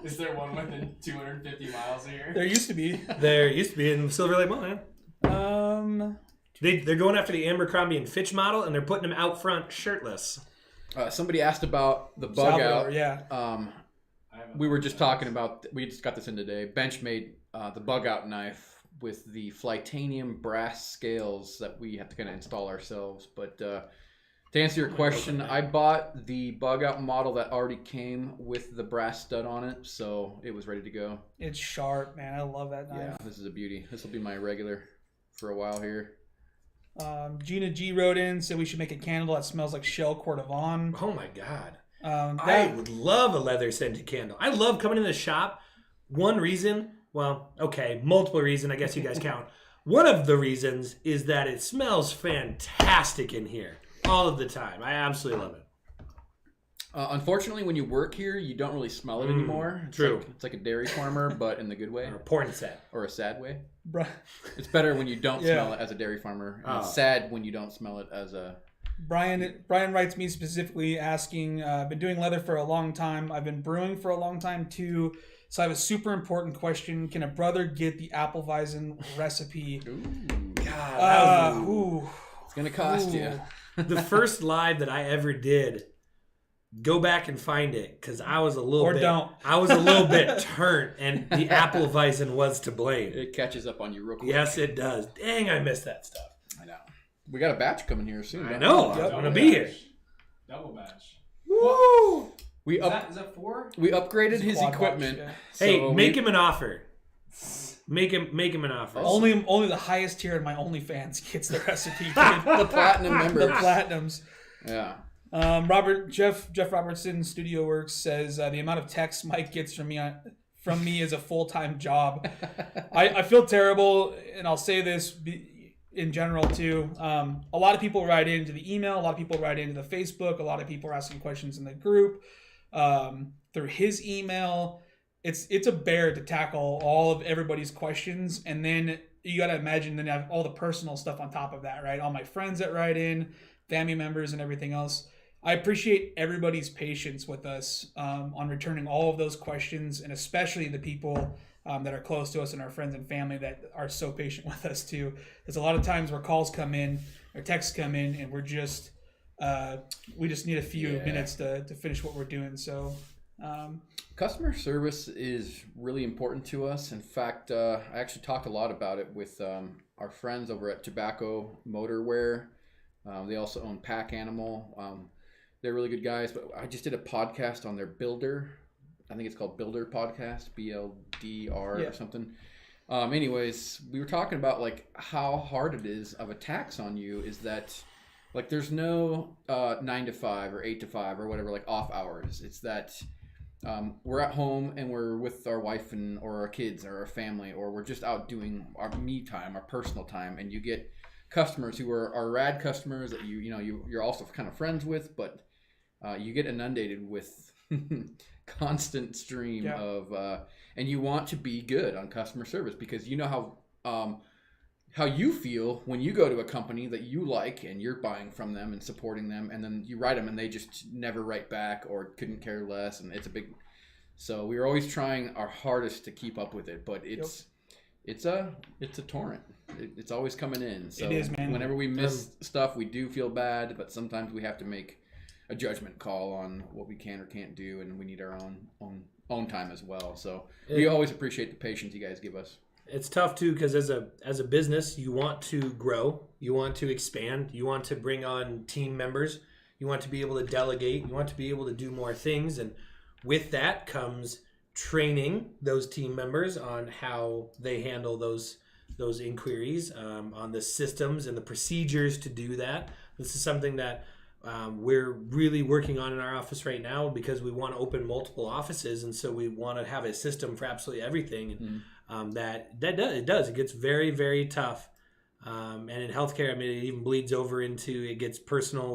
Is there one within 250 miles here? There used to be. There used to be in Silver Lake Mall, man. They're going after the Abercrombie and Fitch model, and they're putting them out front shirtless. Somebody asked about the bug Salvador, out. yeah. We were just talking about, we just got this in today. Bench made the bug out knife with the Flytanium brass scales that we have to kind of install ourselves. But to answer your question, I bought the bug out model that already came with the brass stud on it, so it was ready to go. It's sharp, man. I love that knife. Yeah, this is a beauty. This will be my regular for a while here. Gina G wrote in, said we should make a candle that smells like Shell Coeur d'Avon. Oh my God. I would love a leather scented candle. I love coming in the shop. One reason, well, okay, multiple reasons, I guess you guys count. One of the reasons is that it smells fantastic in here all of the time. I absolutely love it. Unfortunately, when you work here, you don't really smell it anymore. True. It's like a dairy farmer, but in the good way. Or a porn set. Or a sad way. Bruh. It's better when you don't Yeah. smell it as a dairy farmer. And it's sad when you don't smell it as a... Brian writes me specifically asking, I've been doing leather for a long time. I've been brewing for a long time too. So I have a super important question. Can a brother get the Appelweizen recipe? Ooh. God, It's going to cost you. the first live that I ever did, go back and find it, because I was a little bit turnt, and the Appelweizen was to blame. It catches up on you real quick. Yes, it does. Dang, I missed that stuff. I know. We got a batch coming here soon. I know. Yep. I'm gonna be here. Double batch. Woo! We Is that 4? we upgraded his Quad equipment. watch, Hey, So make him an offer. Make him an offer. Only the highest tier of my OnlyFans gets the recipe. the platinum The members. platinums. Yeah. Jeff Robertson, Studio Works, says the amount of texts Mike gets from me is a full-time job. I feel terrible, and I'll say this in general too. A lot of people write into the email, a lot of people write into the Facebook, a lot of people are asking questions in the group through his email. it's a bear to tackle all of everybody's questions, and then you got to imagine then have all the personal stuff on top of that, right? All my friends that write in, family members, and everything else. I appreciate everybody's patience with us on returning all of those questions, and especially the people that are close to us and our friends and family that are so patient with us too. There's a lot of times where calls come in or texts come in, and we just need a few minutes to finish what we're doing. So customer service is really important to us. In fact, I actually talked a lot about it with our friends over at Tobacco Motorwear. They also own Pack Animal. They're really good guys, but I just did a podcast on their Builder. I think it's called Builder Podcast, BLDR or something. Anyways, we were talking about like how hard it is of attacks on you is that like there's no 9 to 5 or 8 to 5 or whatever, like off hours. It's that we're at home and we're with our wife or our kids or our family, or we're just out doing our me time, our personal time, and you get customers who are rad customers that you're also kind of friends with, but you get inundated with constant stream of and you want to be good on customer service because you know how you feel when you go to a company that you like and you're buying from them and supporting them, and then you write them and they just never write back or couldn't care less, and it's a big. So we're always trying our hardest to keep up with it, but it's a torrent. It's always coming in. So it is, man. Whenever we miss stuff, we do feel bad, but sometimes we have to make a judgment call on what we can or can't do, and we need our own time as well. So we always appreciate the patience you guys give us. It's tough too because as a business, you want to grow, you want to expand, you want to bring on team members, you want to be able to delegate, you want to be able to do more things, and with that comes training those team members on how they handle those inquiries, on the systems and the procedures to do that. This is something that we're really working on in our office right now because we want to open multiple offices, and so we want to have a system for absolutely everything. And it does. It gets very, very tough. And in healthcare, I mean, it even bleeds over into it gets personal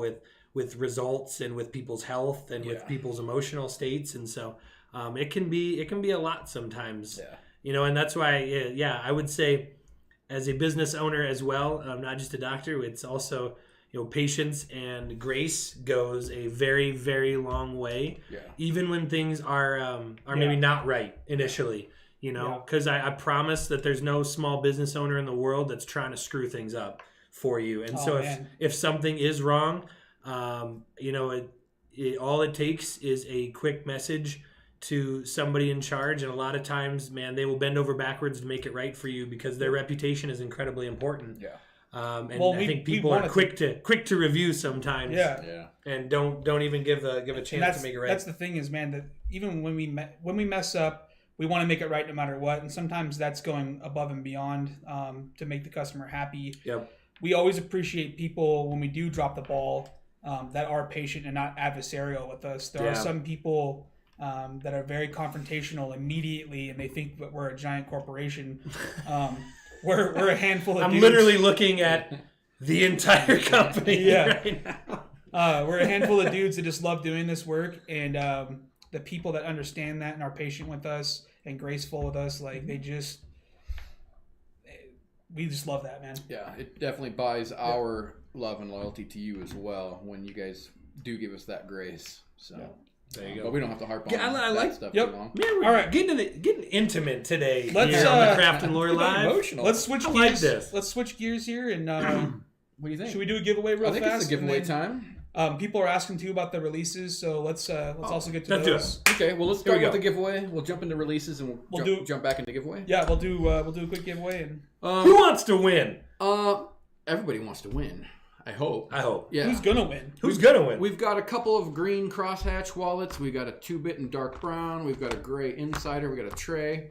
with results and with people's health and with people's emotional states, and so it can be a lot sometimes. And that's why I would say as a business owner as well, not just a doctor, it's also patience and grace goes a very, very long way. Even when things are maybe not right initially, because I promise that there's no small business owner in the world that's trying to screw things up for you. And if something is wrong, all it takes is a quick message to somebody in charge, and a lot of times, man, they will bend over backwards to make it right for you because their reputation is incredibly important. I think people are quick to review sometimes. And don't even give a chance to make it right. That's the thing is, man, that even when we mess up, we want to make it right no matter what, and sometimes that's going above and beyond to make the customer happy. We always appreciate people when we do drop the ball that are patient and not adversarial with us. There are some people that are very confrontational immediately, and they think that we're a giant corporation. We're a handful of dudes. I'm literally looking at the entire company right now. We're a handful of dudes that just love doing this work, and the people that understand that and are patient with us and graceful with us, like we just love that, man. It definitely buys our love and loyalty to you as well when you guys do give us that grace. So there you go. But we don't have to harp on that stuff too long. Man, we're all right, getting intimate today. Let's here on the Craft and Lore Live. Emotional. Let's switch gears. Like this. Let's switch gears here, and what do you think? Should we do a giveaway real fast? I think it's a giveaway time. People are asking too about the releases, so let's also get to those. Okay, well let's start with the giveaway. We'll jump into releases and we'll jump back into giveaway. Yeah, we'll do a quick giveaway. And who wants to win? Everybody wants to win. I hope. Yeah. Who's gonna win? Who's gonna win? We've got a couple of green crosshatch wallets. We've got a 2-bit and dark brown. We've got a gray insider. We got a tray.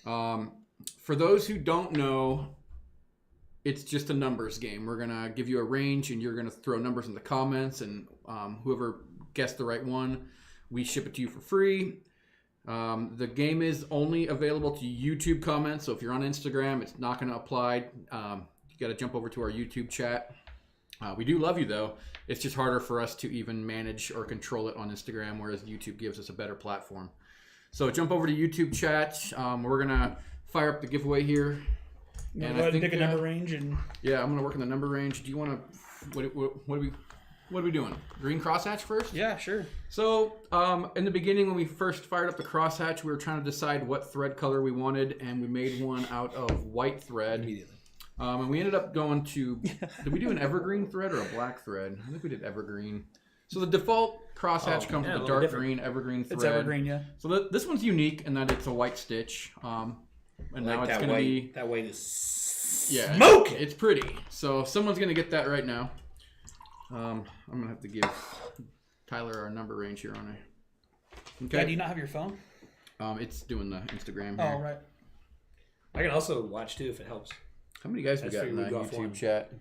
For those who don't know, it's just a numbers game. We're gonna give you a range, and you're gonna throw numbers in the comments, and whoever guessed the right one, we ship it to you for free. The game is only available to YouTube comments, so if you're on Instagram, it's not gonna apply. You got to jump over to our YouTube chat. We do love you, though. It's just harder for us to even manage or control it on Instagram, whereas YouTube gives us a better platform. So jump over to YouTube chat. We're gonna fire up the giveaway here. And I think pick a number range and yeah, I'm gonna work in the number range. Do you want to? What are we doing? Green crosshatch first? yeah, sure. So, in the beginning, when we first fired up the crosshatch, we were trying to decide what thread color we wanted, and we made one out of white thread. Immediately. And we ended up going to, did we do an evergreen thread or a black thread? I think we did evergreen. So the default crosshatch comes with a dark green evergreen thread. It's evergreen, yeah. So this one's unique in that it's a white stitch. And now it's going to be... That white is smoking! It's pretty. So someone's going to get that right now. I'm going to have to give Tyler our number range here on it. Okay. Yeah, do you not have your phone? It's doing the Instagram Oh, here. right. I can also watch too if it helps. How many guys we got in figured that we'd go YouTube offline. chat?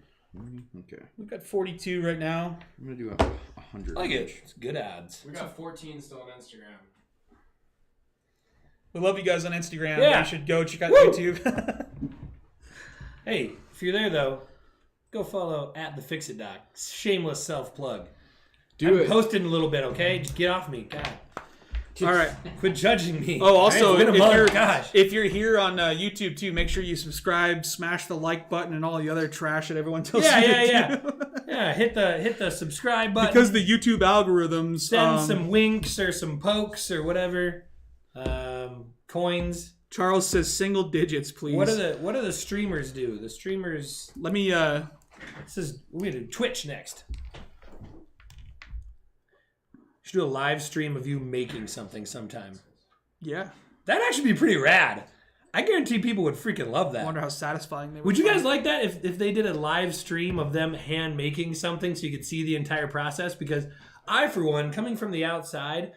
Okay. We've got 42 right now. I'm going to do 100. I like it. It's good ads. We got 14 still on Instagram. We love you guys on Instagram. Yeah. You should go check out Woo! YouTube. Hey, if you're there though, go follow at the Fix It Doc. Shameless self plug. I'm posting a little bit, okay? Just get off me, God. All right. Quit judging me. Oh, also, It's been a month. gosh, if you're here on YouTube too, make sure you subscribe, smash the like button, and all the other trash that everyone tells you to do. Yeah, hit the subscribe button. Because the YouTube algorithms send some winks or some pokes or whatever. Coins. Charles says single digits, please. What do the streamers do? The streamers. Let me. This is we do Twitch next. Should do a live stream of you making something sometime. Yeah. That'd actually be pretty rad. I guarantee people would freaking love that. I wonder how satisfying they Would you guys like that if they did a live stream of them hand making something so you could see the entire process? Because I, for one, coming from the outside,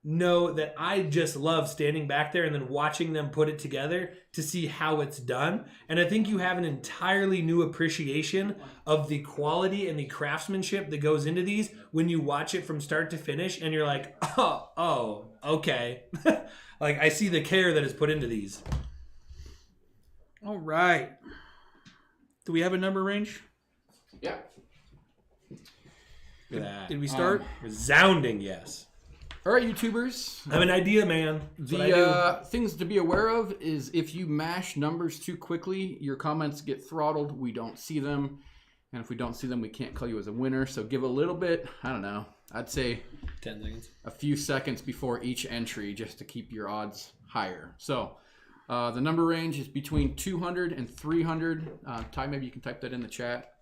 know that I just love standing back there and then watching them put it together to see how it's done. And I think you have an entirely new appreciation of the quality and the craftsmanship that goes into these when you watch it from start to finish and you're like, oh, okay. Like I see the care that is put into these. All right. Do we have a number range? Yeah. Look at that. Did we start? Resounding yes. All right, YouTubers. I'm an idea man. That's what I do. The things to be aware of is if you mash numbers too quickly, your comments get throttled. We don't see them. And if we don't see them, we can't call you as a winner. So give a little bit, I don't know, I'd say 10 seconds. a few seconds before each entry just to keep your odds higher. So the number range is between 200 and 300. Ty, maybe you can type that in the chat.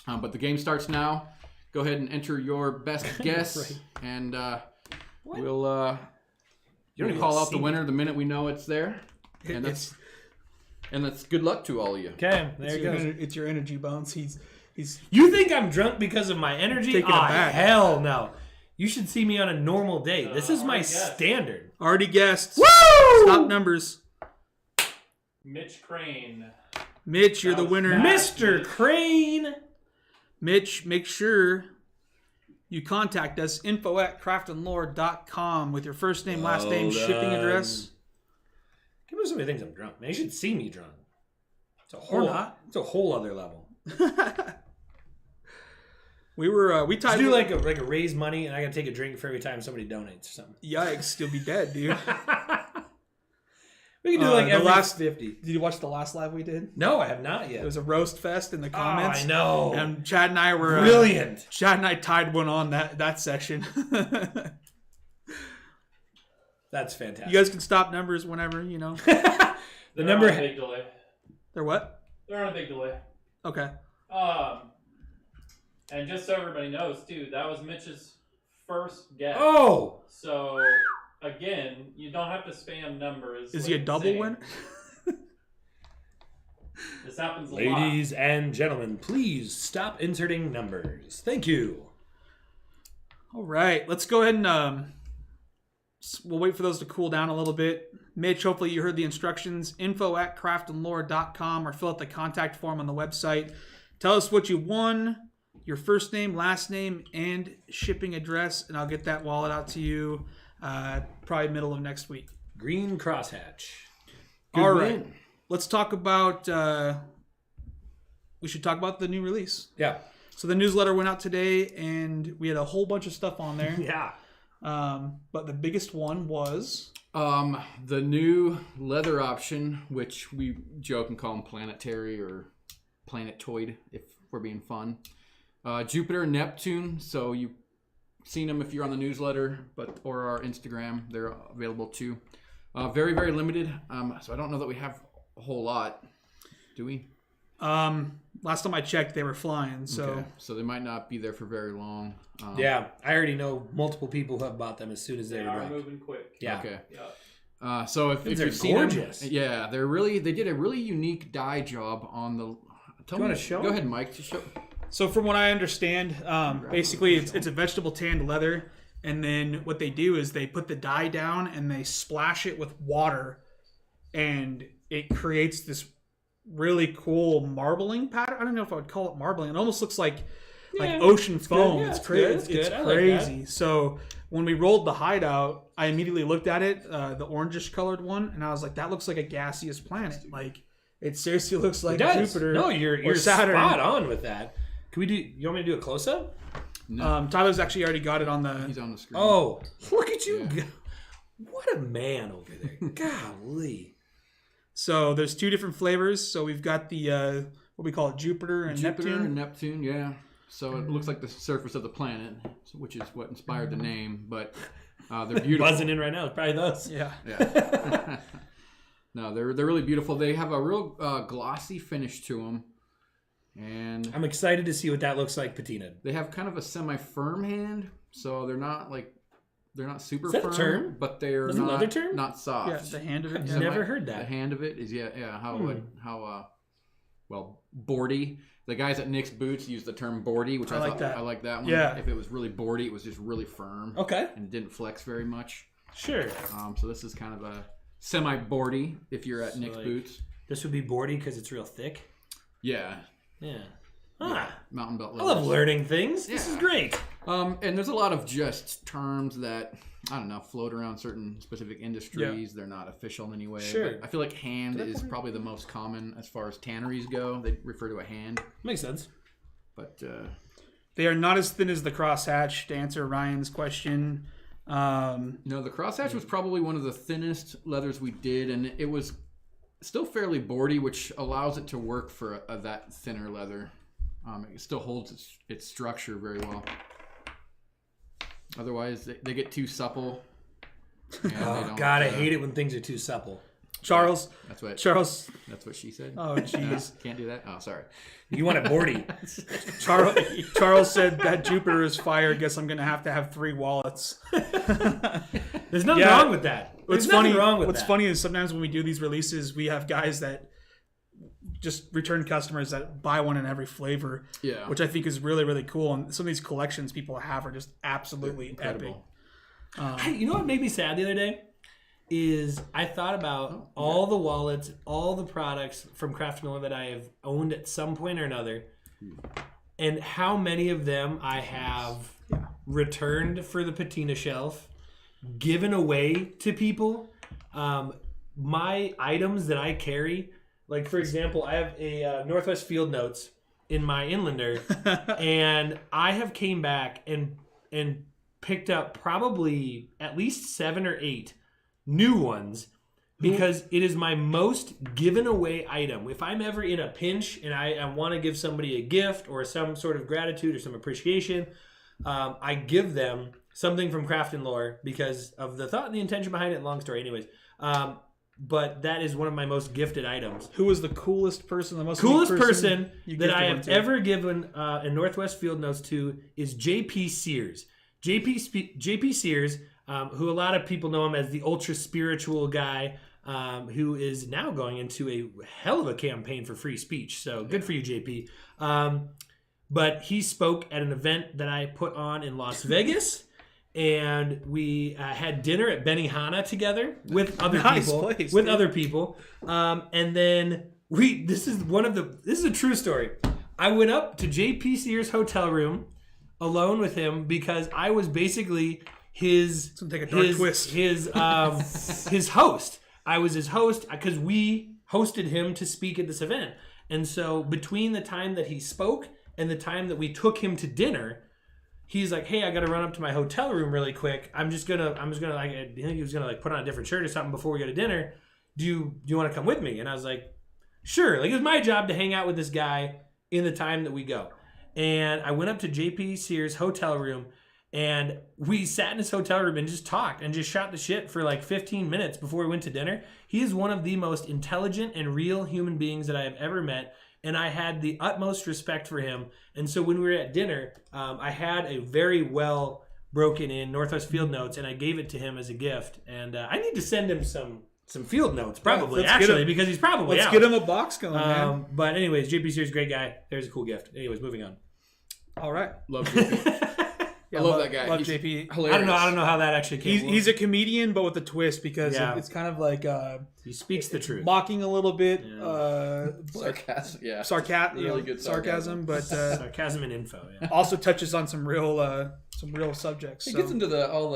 But the game starts now. Go ahead and enter your best guess. Right. And What? we'll even call out see the winner the minute we know it's there. And that's good luck to all of you. Okay, there it goes. It's your energy bounce. He's You think I'm drunk because of my energy? Taking it back. Hell no. You should see me on a normal day. This is my standard. already guessed. Woo! Stop numbers. Mitch Crane. Mitch, you're the winner. Mr. Crane. Mitch, make sure you contact us, info@craftandlore.com with your first name, last name, shipping address. Give me somebody thinks I'm drunk. Man, you should see me drunk. It's a Or not. It's a whole other level. We Just tied do like a raise money, and I gotta take a drink for every time somebody donates or something. Yikes, you'll be dead, dude. We can do like the every last- 50. Did you watch the last live we did? No, I have not It yet. was a roast fest in the comments. Oh, I know. And Chad and I were Brilliant. Chad and I tied one on that session. That's fantastic. You guys can stop numbers whenever, you know. the They're number. on a big delay. They're what? They're on a big delay. Okay. And just so everybody knows too, that was Mitch's first guess. Oh! So again, you don't have to spam numbers. Is like he a double insane. winner? This happens a lot. Ladies and gentlemen, please stop inserting numbers. Thank you. All right, let's go ahead and we'll wait for those to cool down a little bit. Mitch, hopefully you heard the instructions. info@craftandlore.com or fill out the contact form on the website. Tell us what you won, your first name, last name, and shipping address, and I'll get that wallet out to you probably middle of next week. Green crosshatch. All right, let's talk about. We should talk about the new release. Yeah. So the newsletter went out today, and we had a whole bunch of stuff on there. Yeah. But the biggest one was The new leather option, which we joke and call them planetary or planetoid, if we're being fun. Jupiter and Neptune. So you've seen them if you're on the newsletter, or our Instagram. They're available too. Very, very limited. So I don't know that we have a whole lot. Do we? last time I checked, they were flying. So okay. So they might not be there for very long. Yeah, I already know multiple people who have bought them as soon as They were are dropped. moving quick. Yeah. Okay. Yeah. So if They're you've seen them, gorgeous. yeah, they did a really unique dye job on the. Do you want to show? Go ahead, Mike. Just show. So from what I understand, basically it's a vegetable tanned leather, and then what they do is they put the dye down and they splash it with water, and it creates this really cool marbling pattern. I don't know if I would call it marbling. It almost looks like ocean foam. Yeah, it's it's crazy. good. It's It's good. I like crazy. So when we rolled the hideout, I immediately looked at it, the orangish colored one, and I was like, that looks like a gaseous planet. Like it seriously looks like It does. Jupiter. No, you're Saturn. spot on with that. Can we do? You want me to do a close up? No, Tyler's actually already got it on the. he's on the screen. Oh, look at you! Yeah. go. What a man over there! Golly. So there's two different flavors. So we've got the what we call it, Jupiter and Jupiter Neptune. and Neptune, yeah. So it looks like the surface of the planet, which is what inspired the name. But they're beautiful. Buzzing in right now. It's probably those. Yeah. Yeah. No, they're really beautiful. They have a real glossy finish to them, and I'm excited to see what that looks like patinaed. they have kind of a semi-firm hand. So they're not super Is that a firm, term? but they're Is it another term? not soft. Yeah, the hand of it. I've Yeah. never heard The that. hand of it is boardy. The guys at Nick's Boots use the term boardy, which I like that. I like that one. Yeah. If it was really boardy, it was just really firm. Okay. And didn't flex very much. Sure. So this is kind of a semi-boardy if you're at So, Nick's like- Boots. This would be boardy because it's real thick. Yeah. Yeah. Ah, Mountain belt I leathers. love learning things. This is Yeah. great. And there's a lot of just terms that, I don't know, float around certain specific industries. They're not official in any way. Sure. But I feel like hand is probably the most common as far as tanneries go. They refer to a hand. Makes sense. But They are not as thin as the crosshatch, to answer Ryan's question. no, the crosshatch was probably one of the thinnest leathers we did, and it was still fairly boardy, which allows it to work for that thinner leather. It still holds its structure very well. Otherwise, they get too supple. And Oh God, I hate it when things are too supple. Charles, That's what she said. oh jeez. Can't do that. Oh, sorry. You want it boardy. Charles said that Jupiter is fire. Guess I'm gonna have to have 3 wallets. There's nothing Yeah. wrong with that. There's What's nothing funny? wrong with What's that. funny is sometimes when we do these releases, we have guys that just return customers that buy one in every flavor, Yeah. which I think is really really cool. And some of these collections people have are just absolutely Incredible. epic. Hey, you know what made me sad the other day? Is I thought about all the wallets, all the products from Craft Miller that I have owned at some point or another, and how many of them I have returned for the patina shelf, given away to people. My items that I carry, like for example, I have a Northwest Field Notes in my Inlander, and I have came back and picked up probably at least 7 or 8 new ones because it is my most given away item. If I'm ever in a pinch and I want to give somebody a gift or some sort of gratitude or some appreciation, I give them something from Craft and Lore because of the thought and the intention behind it. Long story anyways. But that is one of my most gifted items. Who was the coolest person? The most Coolest unique person you that gifted I one have to? ever given a Northwest Field Notes to is JP Sears. JP Sears, who a lot of people know him as the ultra spiritual guy, who is now going into a hell of a campaign for free speech. So good for you, JP. But he spoke at an event that I put on in Las Vegas. And we had dinner at Benihana together with other Nice people. place, with dude. other people, and then this is a true story. I went up to JP Sears' hotel room alone with him because I was basically his gonna take a dark twist. his host. I was his host because we hosted him to speak at this event, and so between the time that he spoke and the time that we took him to dinner, he's like, hey, I got to run up to my hotel room really quick. I'm just gonna like, I think he was gonna like put on a different shirt or something before we go to dinner. Do you want to come with me? And I was like, sure. Like, it was my job to hang out with this guy in the time that we go. And I went up to JP Sears' hotel room, and we sat in his hotel room and just talked and just shot the shit for like 15 minutes before we went to dinner. He is one of the most intelligent and real human beings that I have ever met. And I had the utmost respect for him. And so when we were at dinner, I had a very well broken in Northwest Field Notes, and I gave it to him as a gift. And I need to send him some field notes, probably, actually, because he's probably Let's out. get him a box going, man. But anyways, JP Sears, great guy. There's a cool gift. Anyways, moving on. All right. Love JP. Yeah, I love that guy. Love He's JP. hilarious. I don't know how that actually came. He's a comedian, but with a twist, because Yeah. it's kind of like he speaks the truth. mocking a little bit, Sarcasm. Yeah. really good sarcasm, but Sarcasm and info. Yeah. also touches on some real subjects. It So. gets into all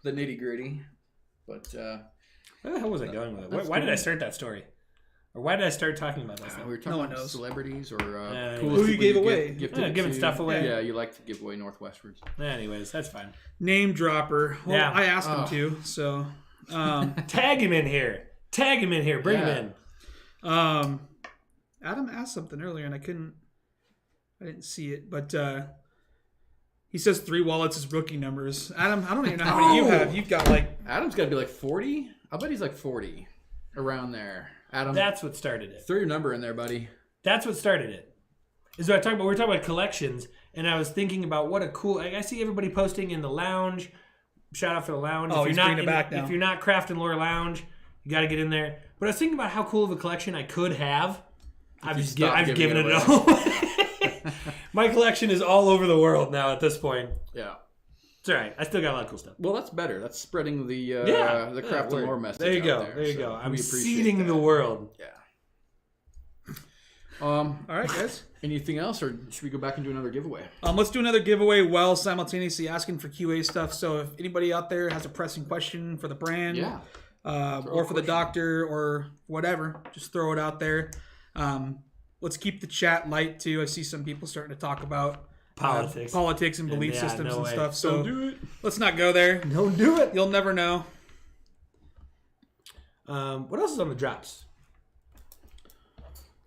the nitty gritty, but Where the hell was I going with it? That's Why did I cool. start that story? Or why did I start talking about that we stuff? were talking No one about knows. celebrities or Yeah, coolest who you people gave away. gifted Yeah, it giving to. stuff away. Yeah, you like to give away Northwestwards. Anyways, that's fine. Name dropper. Well, Yeah. I asked him Oh. to, so Tag him in here. Tag him in here. Bring him in. Adam asked something earlier and I didn't see it, but he says 3 wallets is rookie numbers. Adam, I don't even know how many you have. You've got like Adam's got to be like 40. I bet he's like 40, around there. Adam, That's what started it. throw your number in there, buddy. That's what started it. Is what I talked about. We're talking about collections, and I was thinking about what a cool. I see everybody posting in the lounge. Shout out for the lounge. Oh, if he's you're not bringing it back now. If you're not Craft and Lore Lounge, you got to get in there. But I was thinking about how cool of a collection I could have. I've given it all. My collection is all over the world now at this point. Yeah. It's all right. I still got a lot of cool stuff. Well, that's better. That's spreading the craft and lore message. There you go. out There you so go. I'm we appreciate seeding that. the world. Yeah. all right, guys. Anything else, or should we go back and do another giveaway? Let's do another giveaway while simultaneously asking for QA stuff. So if anybody out there has a pressing question for the brand, Yeah. or for the doctor or whatever, just throw it out there. Let's keep the chat light too. I see some people starting to talk about politics and belief systems no and way. stuff. So Don't do it. let's not go there. Don't do it. You'll never know. What else is on the drops?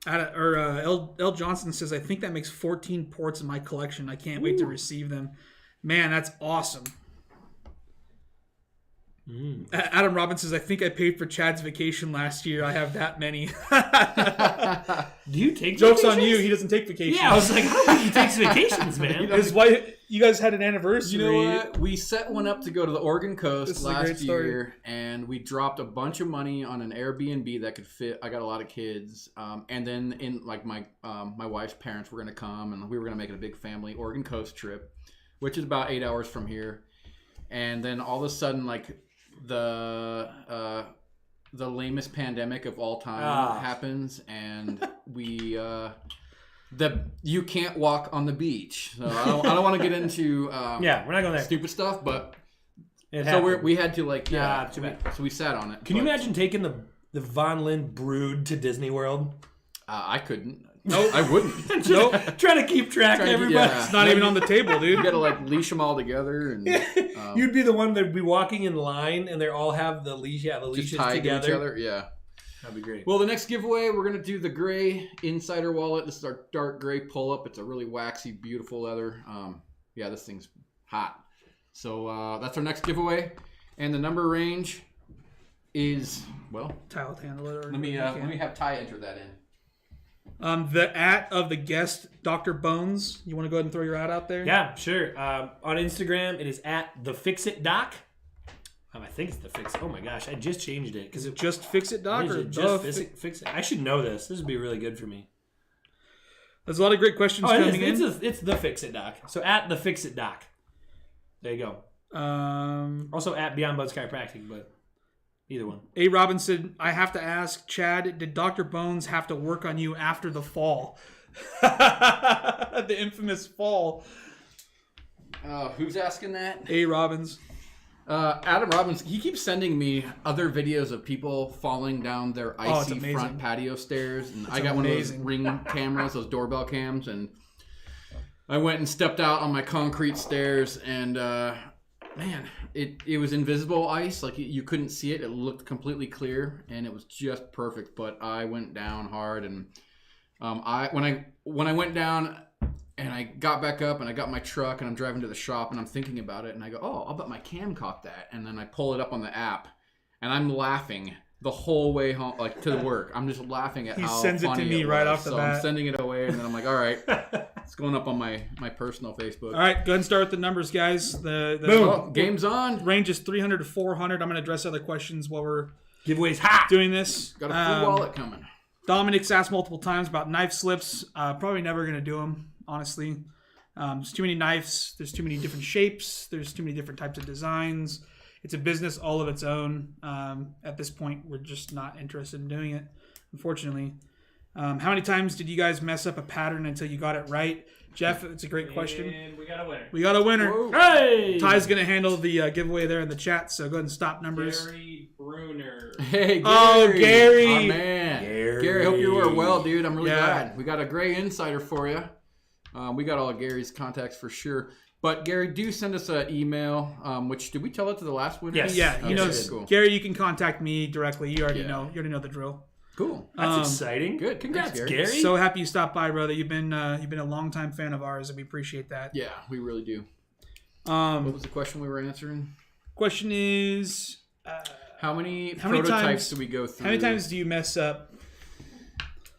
L. Johnson says, I think that makes 14 ports in my collection. I can't wait to receive them. Man, that's awesome. Adam Robbins says, I think I paid for Chad's vacation last year. I have that many. Do you take Joke's vacations? on you. He doesn't take vacations. Yeah, I was like, I don't think he takes vacations, man. His wife, you guys had an anniversary. You know what? We set one up to go to the Oregon This coast is a great last story. year, and we dropped a bunch of money on an Airbnb that could fit. I got a lot of kids, and then in like my wife's parents were going to come, and we were going to make it a big family Oregon coast trip, which is about 8 hours from here. And then all of a sudden, like the lamest pandemic of all time happens, and we you can't walk on the beach. So I don't want to get into Yeah, we're not going there. stupid stuff, but It so happened. we had to like too bad. so we sat on it. Can you but, imagine taking the Von Lynn brood to Disney World? I couldn't. Nope. I wouldn't. Nope. Trying to keep track of Trying to- everybody. yeah. It's not even on the table, dude. You got to like leash them all together and You'd be the one that'd be walking in line and they all have the leash, the just leashes tied together. to each other. Yeah. That'd be great. Well, the next giveaway, we're gonna do the gray insider wallet. This is our dark gray pull-up. It's a really waxy, beautiful leather. Yeah, this thing's hot. So that's our next giveaway, and the number range is Tile handle it. Or let me have Ty enter that in. The @ of the guest, Dr. Bones. You want to go ahead and throw your @ out there? Yeah, sure. On Instagram, it is @thefixitdoc. I think it's the fix. Oh my gosh, I just changed it because it Just fix it, Doc. is Or it just the fix it. I should know this. This would be really good for me. There's a lot of great questions Oh, it coming in. is. It's the fix it doc. So @thefixitdoc. There you go. Also @Beyond Buds Chiropractic, but either one. A. Robinson, I have to ask, Chad, did Dr. Bones have to work on you after the fall? The infamous fall. Who's asking that? A. Robbins. Adam Robbins. He keeps sending me other videos of people falling down their it's icy amazing. front patio stairs, and I got one of those amazing. Ring cameras, those doorbell cams, and I went and stepped out on my concrete stairs, and man, it was invisible ice. Like you couldn't see it. It looked completely clear, and it was just perfect. But I went down hard, and when I went down and I got back up and I got my truck and I'm driving to the shop and I'm thinking about it and I go, oh, I'll bet my cam caught that. And then I pull it up on the app and I'm laughing the whole way home, like to work. I'm just laughing at how funny sends it to me right off the bat. I'm sending it away, and then I'm like, all right, it's going up on my personal Facebook. All right, go ahead and start with the numbers, guys. The Boom. Game's on. range is 300 to 400. I'm going to address other questions while we're Giveaways hot. doing this. Got a free wallet coming. Dominic's asked multiple times about knife slips. Probably never going to do them, honestly. There's too many knives. There's too many different shapes. There's too many different types of designs. It's a business all of its own. At this point, we're just not interested in doing it, unfortunately. How many times did you guys mess up a pattern until you got it right? Jeff, it's a great question. And we got a winner. We got a winner. Whoa. Hey! Ty's going to handle the giveaway there in the chat, so go ahead and stop numbers. Gary Bruner. Hey, Gary. Oh, Gary. Oh, man. Gary, hope you were well, dude. I'm really glad. We got a Gray Insider for you. We got all of Gary's contacts for sure. But Gary, do send us an email. Which did we tell it to the last winner? Yes. Yeah, he Okay, knows. Cool. Gary, you can contact me directly. You already know. You already know the drill. Cool. That's exciting. Good. Congrats, Thanks, Gary. So happy you stopped by, brother. You've been a longtime fan of ours, and we appreciate that. Yeah, we really do. What was the question we were answering? Question is, How many many prototypes times- do we go through? how many times do you mess up?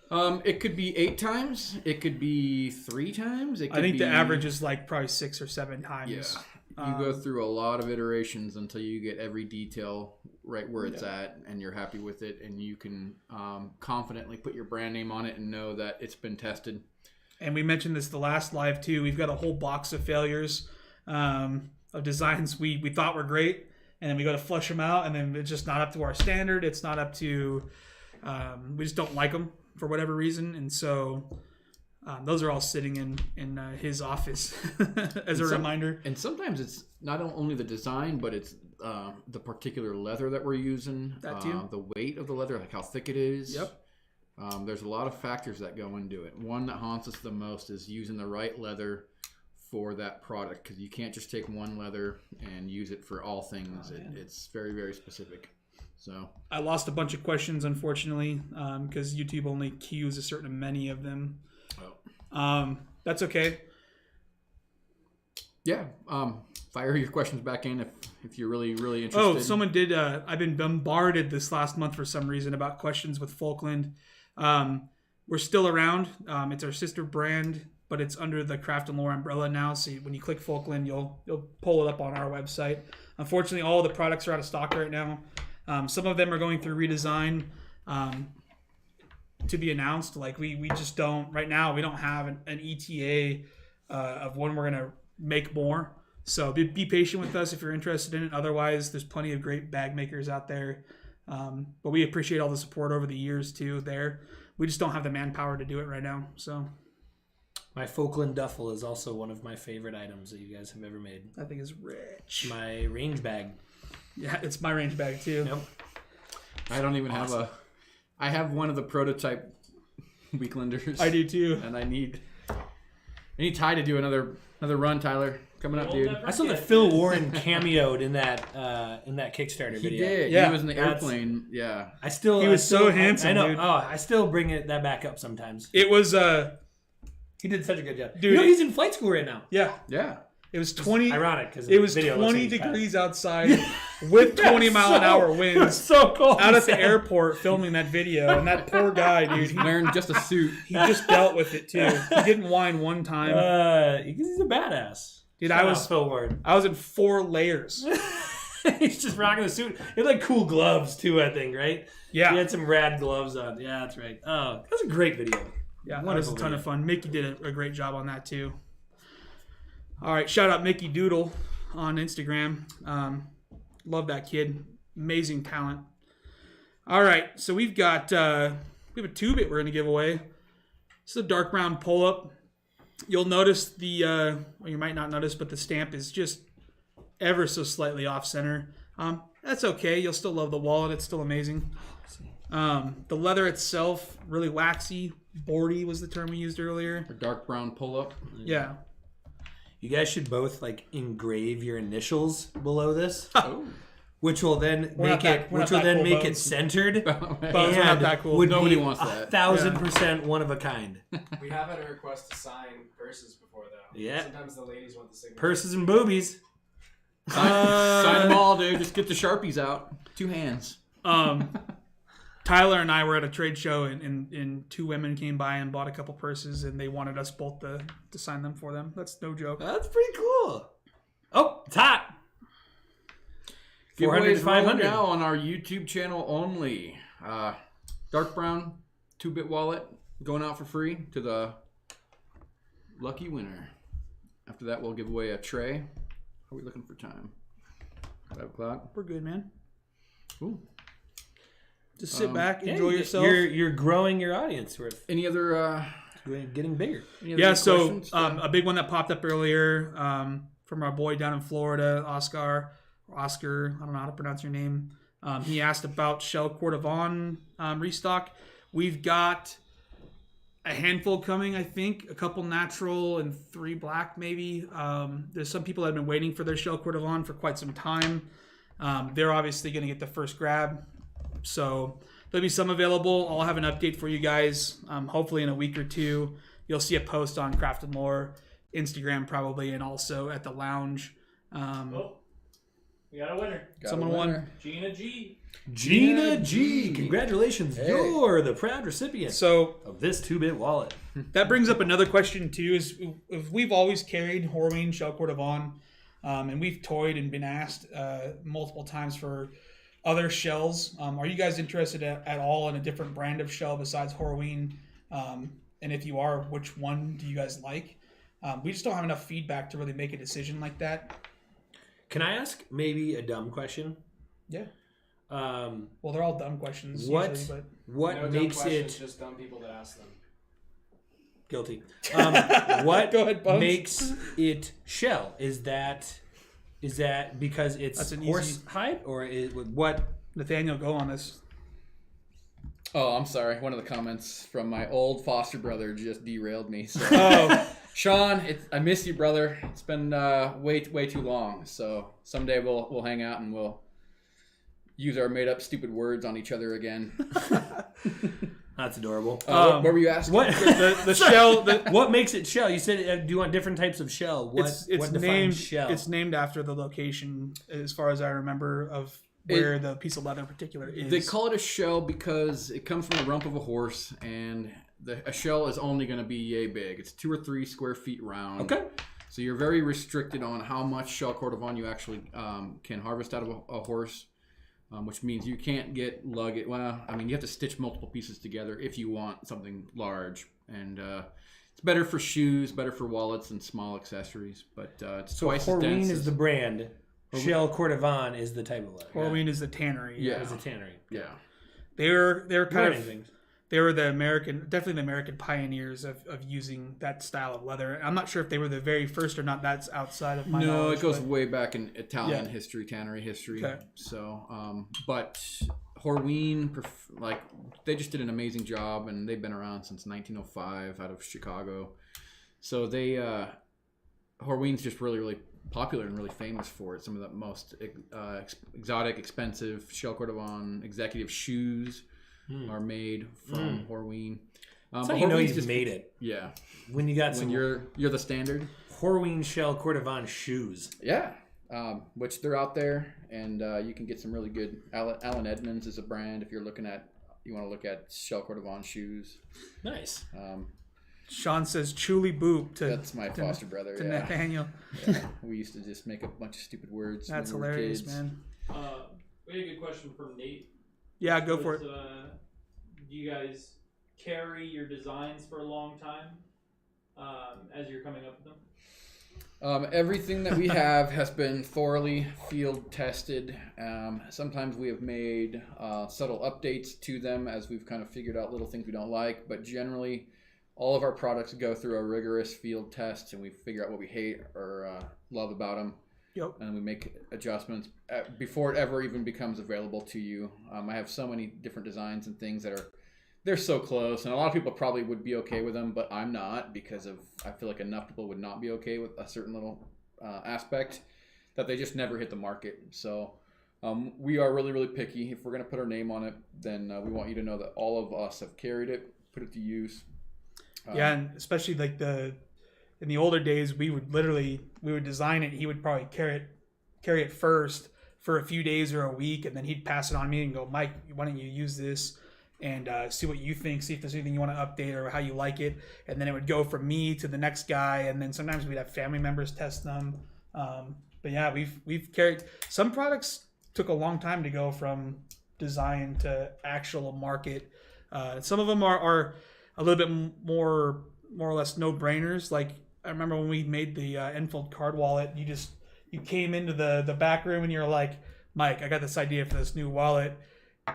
It could be 8 times. It could be 3 times. It could I think be, the average is like probably 6 or 7 times. Yeah. You go through a lot of iterations until you get every detail right where it's at, and you're happy with it, and you can confidently put your brand name on it and know that it's been tested. And we mentioned this the last live too. We've got a whole box of failures of designs we thought were great, and then we go to flush them out, and then it's just not up to our standard. It's not up to we just don't like them for whatever reason, and so those are all sitting in his office as a reminder. And sometimes it's not only the design, but it's the particular leather that we're using. That too. The weight of the leather, like how thick it is. Yep. There's a lot of factors that go into it. One that haunts us the most is using the right leather for that product, because you can't just take one leather and use it for all things. It's very, very specific. So I lost a bunch of questions, unfortunately, because YouTube only queues a certain many of them. That's okay. Yeah. Fire your questions back in if you're really, really interested. Oh, someone did. I've been bombarded this last month for some reason about questions with Falkland. We're still around. It's our sister brand, but it's under the Craft and Lore umbrella now. So when you click Falkland, you'll pull it up on our website. Unfortunately, all the products are out of stock right now. Some of them are going through redesign to be announced. Like we just don't right now. We don't have an ETA of when we're gonna make more. So be patient with us if you're interested in it. Otherwise, there's plenty of great bag makers out there. But we appreciate all the support over the years too. We just don't have the manpower to do it right now. So My Falkland duffel is also one of my favorite items that you guys have ever made. I think it's rich. My range bag. Yeah, it's my range bag too. Yep. I don't even have I have one of the prototype Weeklanders. I do too. And I need Ty to do another run, Tyler. Coming up, dude. I saw that Phil Warren cameoed in that Kickstarter He video. did. Yeah. He was in the airplane. Yeah. He was so handsome, I know. dude. Oh, I still bring that back up sometimes. It was He did such a good job. Dude, You know, he's in flight school right now. yeah. Yeah. It was 20. Ironic because It was 20 degrees outside with 20 mile an hour winds. So cold. Out at the airport filming that video, and that poor guy, dude, Wearing just a suit. he just dealt with it too. He didn't whine one time. Because he's a badass. Dude, Shout I out was Phil Warren. I was in 4 layers. He's just rocking the suit. He had like cool gloves too, I think, right? Yeah, He had some rad gloves on. Yeah, that's right. Oh, that's a great video. yeah, that was a ton of fun. Mickey did a great job on that too. All right, shout out Mickey Doodle on Instagram. Love that kid, amazing talent. All right, so we have a 2-bit we're gonna give away. This is a dark brown pull-up. You'll notice well, you might not notice, but the stamp is just ever so slightly off center. That's okay. You'll still love the wallet. It's still amazing. The leather itself, really waxy. Boardy was the term we used earlier. A dark brown pull-up. Yeah. You guys should both like engrave your initials below this, Oh. which will then We're not make that cool, it Bones. centered. Bones, we're not that cool. Would Nobody be wants that. 1,000% one of a kind. We have had a request to sign purses before, though. Yeah. Sometimes the ladies want the signature. Purses and boobies. Sign them all, dude. Just get the Sharpies out. 2 hands. Tyler and I were at a trade show, and 2 women came by and bought a couple purses, and they wanted us both to sign them for them. That's no joke. That's pretty cool. Oh, it's hot. 400 to Giveaways rolling 500. now on our YouTube channel only. Dark brown 2-bit wallet going out for free to the lucky winner. After that, we'll give away a tray. How are we looking for time? 5 o'clock. We're good, man. Ooh. Just sit back, Yeah, enjoy yourself. You're growing your audience. We're Any other? getting bigger. Any other Yeah, so questions? a big one that popped up earlier from our boy down in Florida, Oscar. I don't know how to pronounce your name. He asked about Shell Cordovon restock. We've got a handful coming, I think. A couple natural and 3 black, maybe. There's some people that have been waiting for their Shell Cordovon for quite some time. They're obviously going to get the first grab. So there'll be some available. I'll have an update for you guys. Hopefully in a week or 2. You'll see a post on Craft and Lore, Instagram probably, and also at the lounge. Oh, we got a winner. Got someone a won. winner. Gina G. Gina G. Congratulations. Hey. You're the proud recipient So of this 2-bit wallet. that brings up another question too: is if we've always carried Horween Shell Cordovon, and we've toyed and been asked multiple times for other shells. Are you guys interested at all in a different brand of shell besides Horween? And if you are, which one do you guys like? We just don't have enough feedback to really make a decision like that. Can I ask maybe a dumb question? Yeah. Well, they're all dumb questions. What Usually, what No dumb makes questions, it just dumb people that ask them. guilty? What Go ahead, Bones. makes it shell? Is that because it's That's an horse easy- hide, or is what? Nathaniel, go on this. Oh, I'm sorry. One of the comments from my old foster brother just derailed me. So. Oh, Sean, I miss you, way It's been way too long. So someday we'll hang out and we'll use our made up stupid words on each other again. That's adorable. What were you asking? What the shell. what makes it shell? You said do you want different types of shell? What It's what defines named. shell? It's named after the location, as far as I remember, of where the piece of leather in particular is. They call it a shell because it comes from the rump of a horse, and a shell is only going to be yay big. It's 2 or 3 square feet round. Okay. So you're very restricted on how much shell cordovon you actually can harvest out of a horse, which means you can't get luggage. Well, I mean, you have to stitch multiple pieces together if you want something large, and it's better for shoes, better for wallets and small accessories. But it's So twice as dense. Horween is the brand. Shell Cordovon is the type of leather. Horween is the tannery. Yeah. Is the tannery. Yeah. They're kind Learning of things. they were definitely the American pioneers of using that style of leather. I'm not sure if they were the very first or not. That's outside of my No, knowledge. it goes but- way back in Italian Yeah. history, tannery history. Okay. So, but Horween, they just did an amazing job, and they've been around since 1905 out of Chicago. So Horween's just really popular and really famous for it. Some of the most exotic, expensive shell cordovon executive shoes are made from Horween. That's how you know Horween's you've made it. Yeah, When you got when some you're the standard. Horween Shell Cordovon shoes. Yeah, which they're out there, and you can get some really good. Allen Edmonds is a brand if you want to look at shell cordovon shoes. Nice. Sean says "chuli boop" to That's my foster brother. to Yeah. Nathaniel. Yeah. We used to just make a bunch of stupid words. That's when we were hilarious, kids. man. We had a good question from Nate. Yeah, go for it. Do you guys carry your designs for a long time as you're coming up with them? Everything that we have has been thoroughly field tested. Sometimes we have made subtle updates to them as we've kind of figured out little things we don't like, but generally all of our products go through a rigorous field test, and we figure out what we hate or love about them. Yep. And we make adjustments before it ever even becomes available to you. I have so many different designs and things that are they're so close, and a lot of people probably would be okay with them, but I'm not, because I feel like enough people would not be okay with a certain little aspect that they just never hit the market. So we are really, really picky. If we're going to put our name on it, then we want you to know that all of us have carried it, put it to use. Yeah, and especially like in the older days, we would design it. He would probably carry it first for a few days or a week, and then he'd pass it on me and go, Mike, why don't you use this and see what you think, see if there's anything you want to update or how you like it. And then it would go from me to the next guy, and then sometimes we'd have family members test them. But yeah, we've carried some products. Took a long time to go from design to actual market. Some of them are a little bit more or less no-brainers. Like I remember when we made the Enfield card wallet, you came into the back room and you're like, Mike, I got this idea for this new wallet,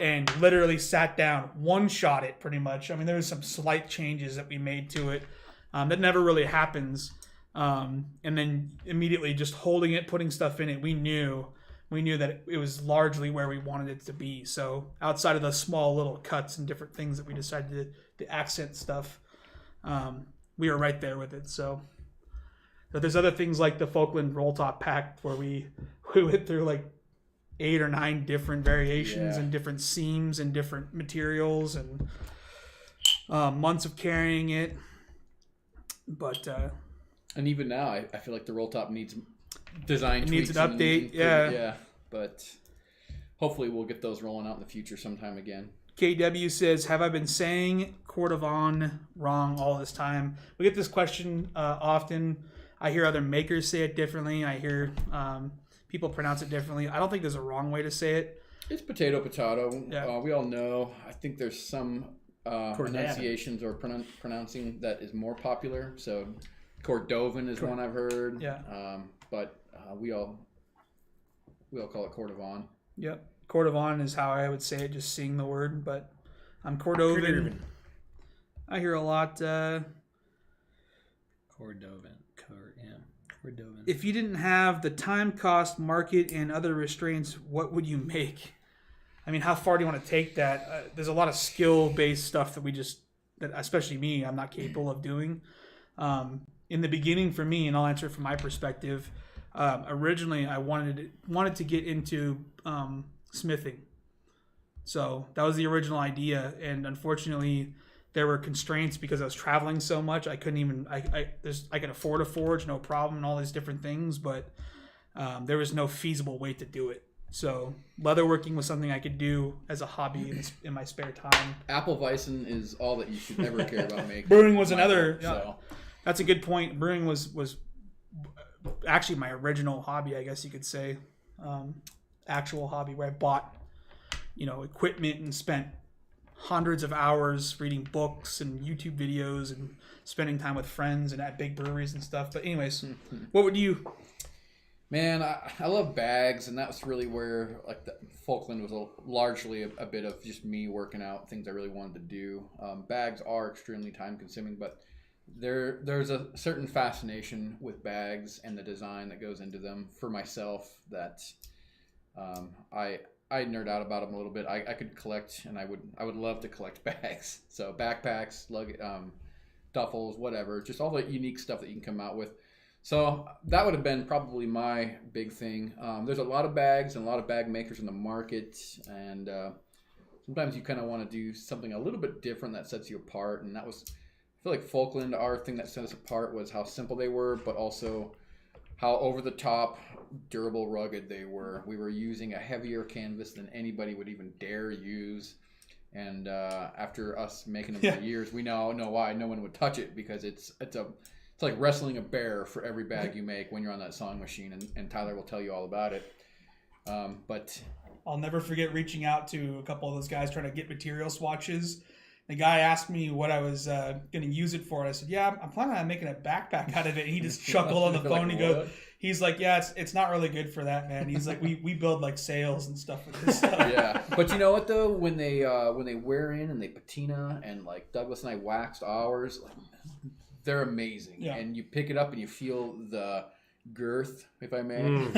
and literally sat down, one-shot it pretty much. I mean, there was some slight changes that we made to it. That never really happens. And then immediately just holding it, putting stuff in it, we knew that it was largely where we wanted it to be. So outside of the small little cuts and different things that we decided the accent stuff, we were right there with it. So there's other things like the Falkland roll top pack where we went through like 8 or 9 different variations and different seams and different materials and months of carrying it. But and even now, I feel like the roll top needs design tweaks. Needs an update. Yeah. But hopefully we'll get those rolling out in the future sometime again. KW says, have I been saying Cordovan wrong all this time? We get this question often. I hear other makers say it differently. I hear people pronounce it differently. I don't think there's a wrong way to say it. It's potato. Yeah. We all know. I think there's some pronunciations or pronouncing that is more popular. So Cordovan is one I've heard. Yeah. But we all call it Cordovan. Yep. Cordovan is how I would say it, just seeing the word. But I'm Cordovan. I hear a lot. Cordovan. If you didn't have the time, cost, market, and other restraints, what would you make? I mean, how far do you want to take that? There's a lot of skill-based stuff that especially me, I'm not capable of doing. In the beginning for me, and I'll answer it from my perspective, originally I wanted to get into smithing. So that was the original idea, and unfortunately there were constraints because I was traveling so much. I couldn't even I could afford a forge, no problem, and all these different things, but there was no feasible way to do it. So leatherworking was something I could do as a hobby in my spare time. Appelweissen is all that you should ever care about making. Brewing was another. So. That's a good point. Brewing was actually my original hobby, I guess you could say. Actual hobby where I bought, equipment and spent hundreds of hours reading books and YouTube videos and spending time with friends and at big breweries and stuff. But anyways, what would you? Man, I love bags, and that's really where the Falkland was largely a bit of just me working out things I really wanted to do. Bags are extremely time consuming, but there's a certain fascination with bags and the design that goes into them for myself that I nerd out about them a little bit. I could collect, and I would love to collect bags. So backpacks, duffels, whatever, just all the unique stuff that you can come out with. So that would have been probably my big thing. There's a lot of bags and a lot of bag makers in the market, and sometimes you kind of want to do something a little bit different that sets you apart. And that was, I feel like Falkland, our thing that set us apart was how simple they were, but also how over the top, durable, rugged they were. We were using a heavier canvas than anybody would even dare use. And after us making them for years, we now know why no one would touch it, because it's like wrestling a bear for every bag you make when you're on that sewing machine, and Tyler will tell you all about it. But I'll never forget reaching out to a couple of those guys trying to get material swatches. The guy asked me what I was going to use it for, and I said, "Yeah, I'm planning on making a backpack out of it." And he just chuckled on the phone. He's like, "Yeah, it's not really good for that, man." He's like, "We build like sails and stuff with this stuff." Yeah, but you know what though? When they wear in and they patina, and like Douglas and I waxed ours, they're amazing. Yeah. And you pick it up and you feel the girth, if I may.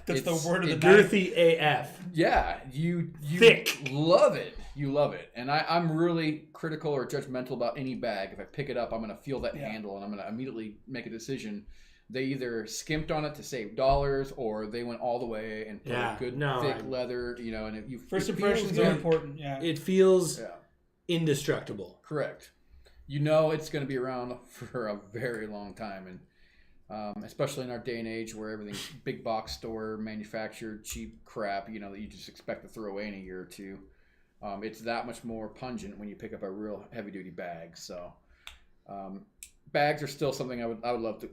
That's the word of the night. Girthy AF. Yeah, you Thick. love it. You love it. And I'm really critical or judgmental about any bag. If I pick it up, I'm going to feel that handle and I'm going to immediately make a decision. They either skimped on it to save dollars or they went all the way and put a good thick leather, and first impressions are important. Yeah. It feels indestructible. Correct. It's going to be around for a very long time. And especially in our day and age where everything's big box store, manufactured, cheap crap, that you just expect to throw away in a year or two. It's that much more pungent when you pick up a real heavy-duty bag. So bags are still something I would love to,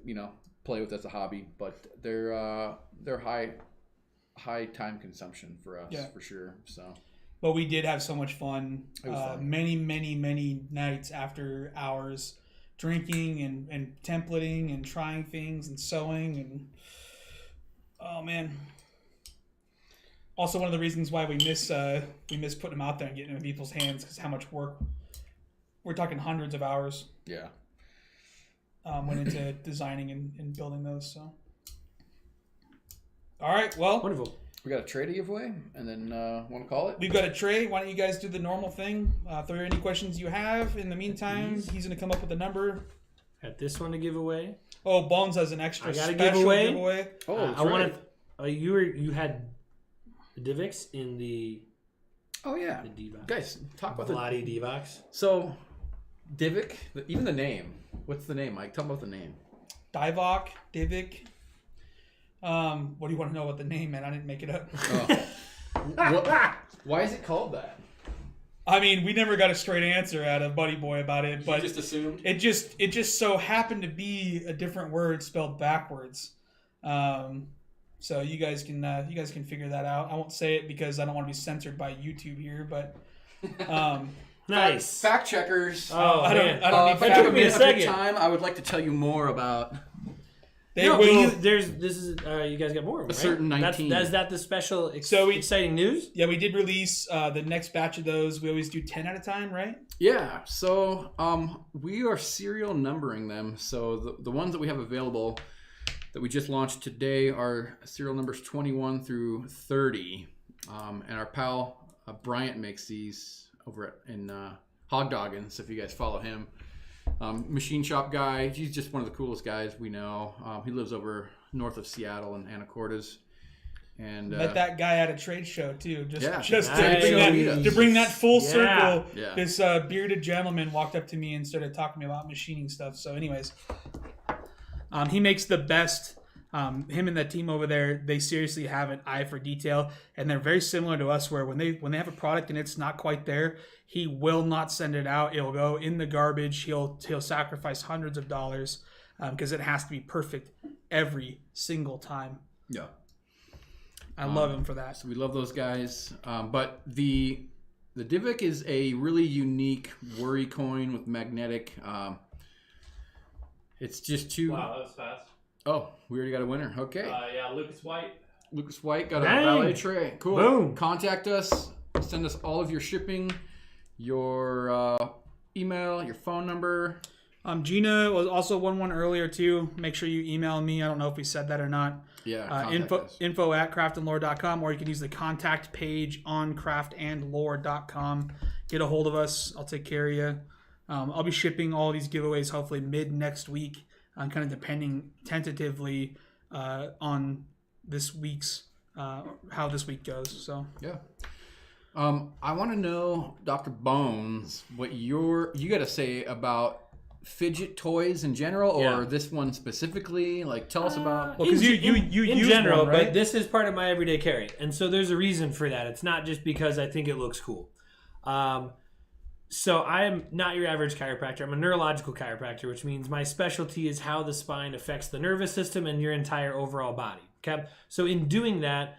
play with as a hobby, but they're high time consumption for us for sure. So. But we did have so much fun. Many nights after hours, drinking and templating and trying things and sewing and oh man. Also, one of the reasons why we miss putting them out there and getting them in people's hands because how much work. We're talking hundreds of hours. Yeah. Went into designing and building those. So. All right. Well. Wonderful. We got a tray to give away, and then want to call it? We've got a tray. Why don't you guys do the normal thing? Throw any questions you have. In the meantime, he's going to come up with a number. Got this one to give away. Oh, Bones has an extra special giveaway. Oh, I want to. You had Divx in the. Oh yeah. The D-box. Guys, talk about Vladi D-box. So, Divx, even the name. What's the name, Mike? Tell me about the name. Divok, Divik. What do you want to know about the name, man? I didn't make it up. Oh. Why is it called that? I mean, we never got a straight answer out of Buddy Boy about it, but you just assumed it just so happened to be a different word spelled backwards. So you guys can figure that out. I won't say it because I don't want to be censored by YouTube here, but nice fact checkers. Oh, I don't if I took a second time, I would like to tell you more about. You guys got more, right? A certain 19. Is that the special exciting news? Yeah, we did release the next batch of those. We always do 10 at a time, right? Yeah. So we are serial numbering them. So the ones that we have available that we just launched today are serial numbers 21 through 30. And our pal Bryant makes these over in Hog Doggins, so if you guys follow him. Machine shop guy. He's just one of the coolest guys we know. He lives over north of Seattle in Anacortes. And met that guy at a trade show too. Just nice. to bring that full circle. Yeah. This bearded gentleman walked up to me and started talking to me about machining stuff. So, anyways, he makes the best. Him and that team over there, they seriously have an eye for detail, and they're very similar to us. Where when they have a product and it's not quite there, he will not send it out. It'll go in the garbage. He'll sacrifice hundreds of dollars because it has to be perfect every single time. Yeah, I love him for that. So we love those guys. But the Divik is a really unique worry coin with magnetic. It's just too. Wow, that was fast. Oh, we already got a winner. Okay. Yeah, Lucas White. Lucas White got a valet tray. Cool. Boom. Contact us. Send us all of your shipping, your email, your phone number. Gina was also won earlier too. Make sure you email me. I don't know if we said that or not. Yeah. Info at craftandlore.com, or you can use the contact page on craftandlore.com. Get a hold of us. I'll take care of you. I'll be shipping all these giveaways hopefully mid next week. I'm kind of depending tentatively on this week's how this week goes. So yeah. I want to know, Dr. Bones, what you got to say about fidget toys in general, or this one specifically. Like, tell us about. Well, because you in use general, one, right? but this is part of my everyday carry, and so there's a reason for that. It's not just because I think it looks cool. So I am not your average chiropractor. I'm a neurological chiropractor, which means my specialty is how the spine affects the nervous system and your entire overall body. Okay. So in doing that,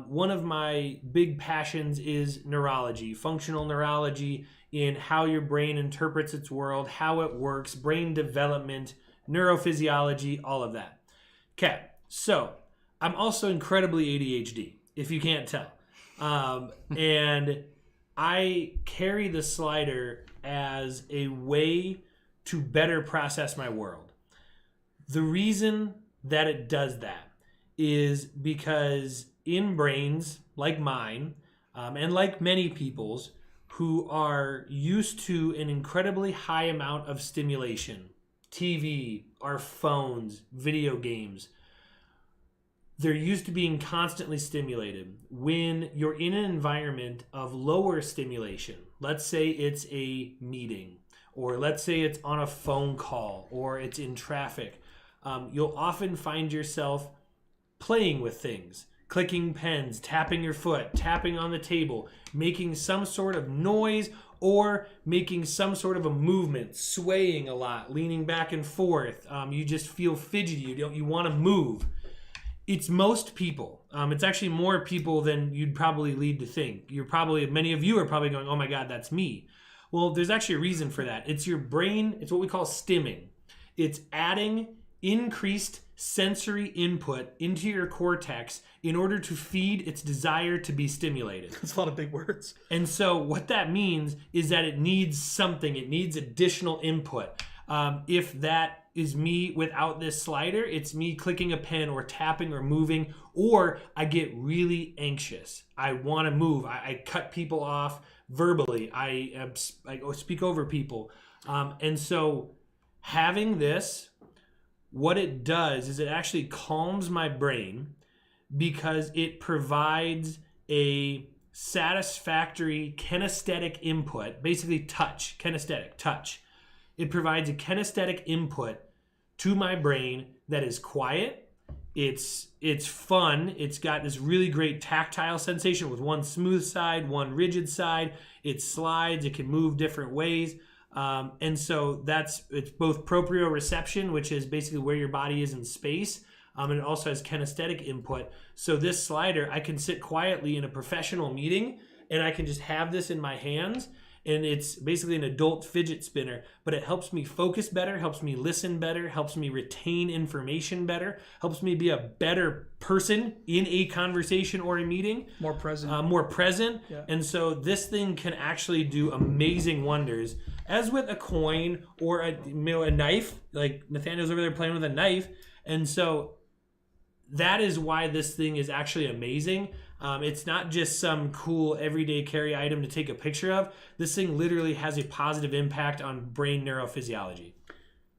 one of my big passions is neurology, functional neurology, in how your brain interprets its world, how it works, brain development, neurophysiology, all of that. Okay. So I'm also incredibly ADHD, if you can't tell. And I carry the slider as a way to better process my world. The reason that it does that is because in brains like mine, and like many people's who are used to an incredibly high amount of stimulation, TV, our phones, video games, they're used to being constantly stimulated. When you're in an environment of lower stimulation, let's say it's a meeting, or let's say it's on a phone call, or it's in traffic, you'll often find yourself playing with things, clicking pens, tapping your foot, tapping on the table, making some sort of noise, or making some sort of a movement, swaying a lot, leaning back and forth. You just feel fidgety. You want to move. It's most people. It's actually more people than you'd probably lead to think. Many of you are probably going, oh my God, that's me. Well, there's actually a reason for that. It's your brain. It's what we call stimming. It's adding increased sensory input into your cortex in order to feed its desire to be stimulated. That's a lot of big words. And so what that means is that it needs something. It needs additional input. If that is me without this slider, it's me clicking a pen or tapping or moving, or I get really anxious. I want to move. I cut people off verbally. I speak over people. And so having this, what it does is it actually calms my brain because it provides a satisfactory kinesthetic input, basically touch, kinesthetic, touch. It provides a kinesthetic input to my brain that is quiet. It's fun. It's got this really great tactile sensation with one smooth side, one rigid side. It slides. It can move different ways. And so it's both proprioception, which is basically where your body is in space. And it also has kinesthetic input. So this slider, I can sit quietly in a professional meeting and I can just have this in my hands. And it's basically an adult fidget spinner, but it helps me focus better, helps me listen better, helps me retain information better, helps me be a better person in a conversation or a meeting. More present. Yeah. And so this thing can actually do amazing wonders. As with a coin or a knife, like Nathaniel's over there playing with a knife. And so that is why this thing is actually amazing. It's not just some cool everyday carry item to take a picture of. This thing literally has a positive impact on brain neurophysiology.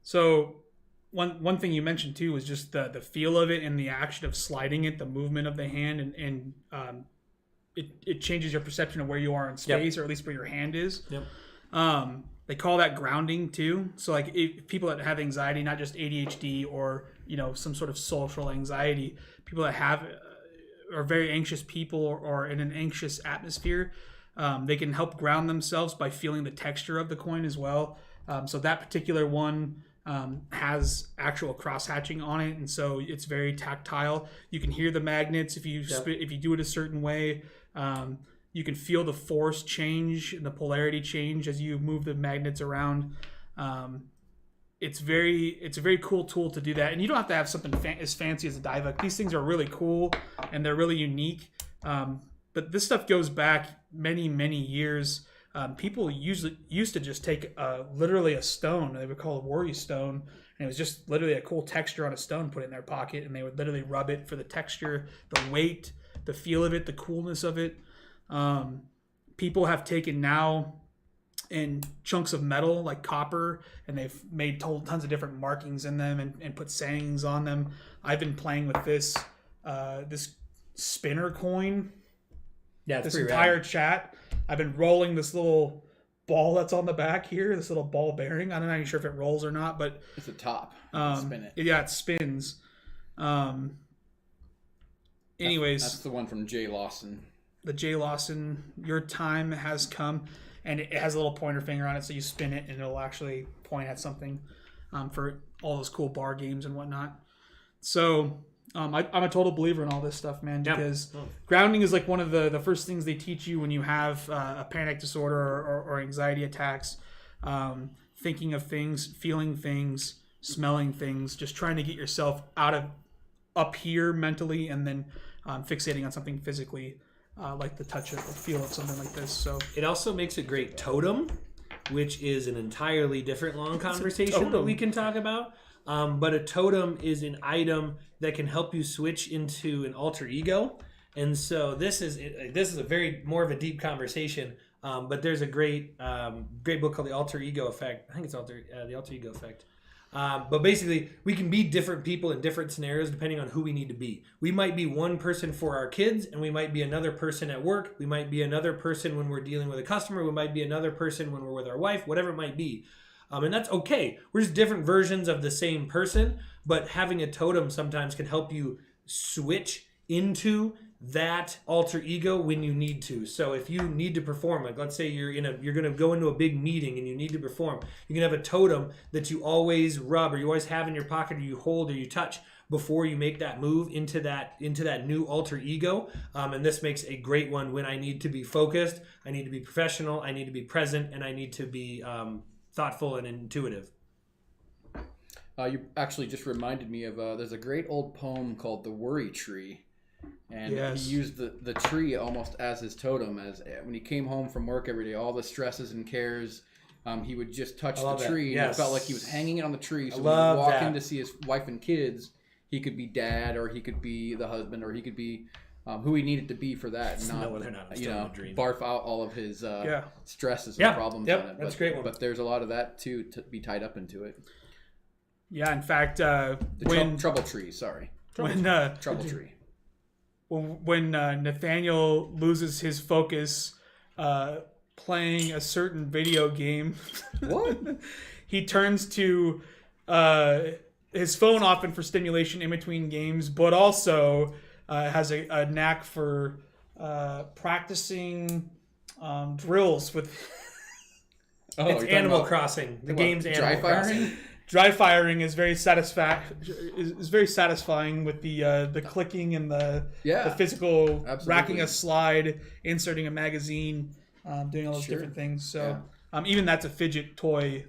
So one thing you mentioned too was just the feel of it and the action of sliding it, the movement of the hand, and it changes your perception of where you are in space, or at least where your hand is. Yep. They call that grounding too. So like if people that have anxiety, not just ADHD or some sort of social anxiety, people that are very anxious people or in an anxious atmosphere, they can help ground themselves by feeling the texture of the coin as well. So that particular one has actual cross hatching on it, and so it's very tactile. You can hear the magnets if you do it a certain way. You can feel the force change and the polarity change as you move the magnets around. It's a very cool tool to do that, and you don't have to have something as fancy as a die hook. These things are really cool and they're really unique. But this stuff goes back many years. People used to just take literally a stone. They would call it a worry stone, and it was just literally a cool texture on a stone put in their pocket, and they would literally rub it for the texture, the weight, the feel of it, the coolness of it. People have taken now in chunks of metal like copper, and they've made tons of different markings in them and put sayings on them. I've been playing with this spinner coin. Yeah, this entire chat. I've been rolling this little ball that's on the back here, this little ball bearing. I'm not even sure if it rolls or not, but it's a top. Spin it. Yeah, it spins. Anyways, that's the one from Jay Lawson. The Jay Lawson, your time has come, and it has a little pointer finger on it, so you spin it and it'll actually point at something for all those cool bar games and whatnot. So I'm a total believer in all this stuff, man, because grounding is like one of the first things they teach you when you have a panic disorder or anxiety attacks. Thinking of things, feeling things, smelling things, just trying to get yourself out of up here mentally, and then fixating on something physically. Like the touch of the feel of something like this. So it also makes a great totem. which is an entirely different long conversation that we can talk about. But a totem is an item that can help you switch into an alter ego. And so this is a very more of a deep conversation. But there's a great book called The Alter Ego Effect. I think it's The Alter Ego Effect. But basically, we can be different people in different scenarios depending on who we need to be. We might be one person for our kids, and we might be another person at work. We might be another person when we're dealing with a customer. We might be another person when we're with our wife, whatever it might be. And that's okay. We're just different versions of the same person, but having a totem sometimes can help you switch into that alter ego when you need to. So if you need to perform, like let's say you're going to go into a big meeting and you need to perform, you can have a totem that you always rub or you always have in your pocket or you hold or you touch before you make that move into that new alter ego. And this makes a great one when I need to be focused, I need to be professional, I need to be present, and I need to be thoughtful and intuitive. You actually just reminded me of there's a great old poem called The Worry Tree. And he used the tree almost as his totem. As when he came home from work every day, all the stresses and cares, he would just touch the tree. Yes. And it felt like he was hanging it on the tree. So when he would walk in to see his wife and kids, he could be dad, or he could be the husband, or he could be who he needed to be for that. Not barf out all of his stresses and problems on it. That's a great one. But there's a lot of that too to be tied up into it. Yeah, in fact, trouble tree. Sorry, trouble tree. When Nathaniel loses his focus playing a certain video game, what? He turns to his phone often for stimulation in between games, but also has a knack for practicing drills with. It's Animal Crossing. The game's Animal Crossing. Dry firing is very satisfying with the clicking and the physical racking a slide, inserting a magazine, doing all those different things. So even that's a fidget toy.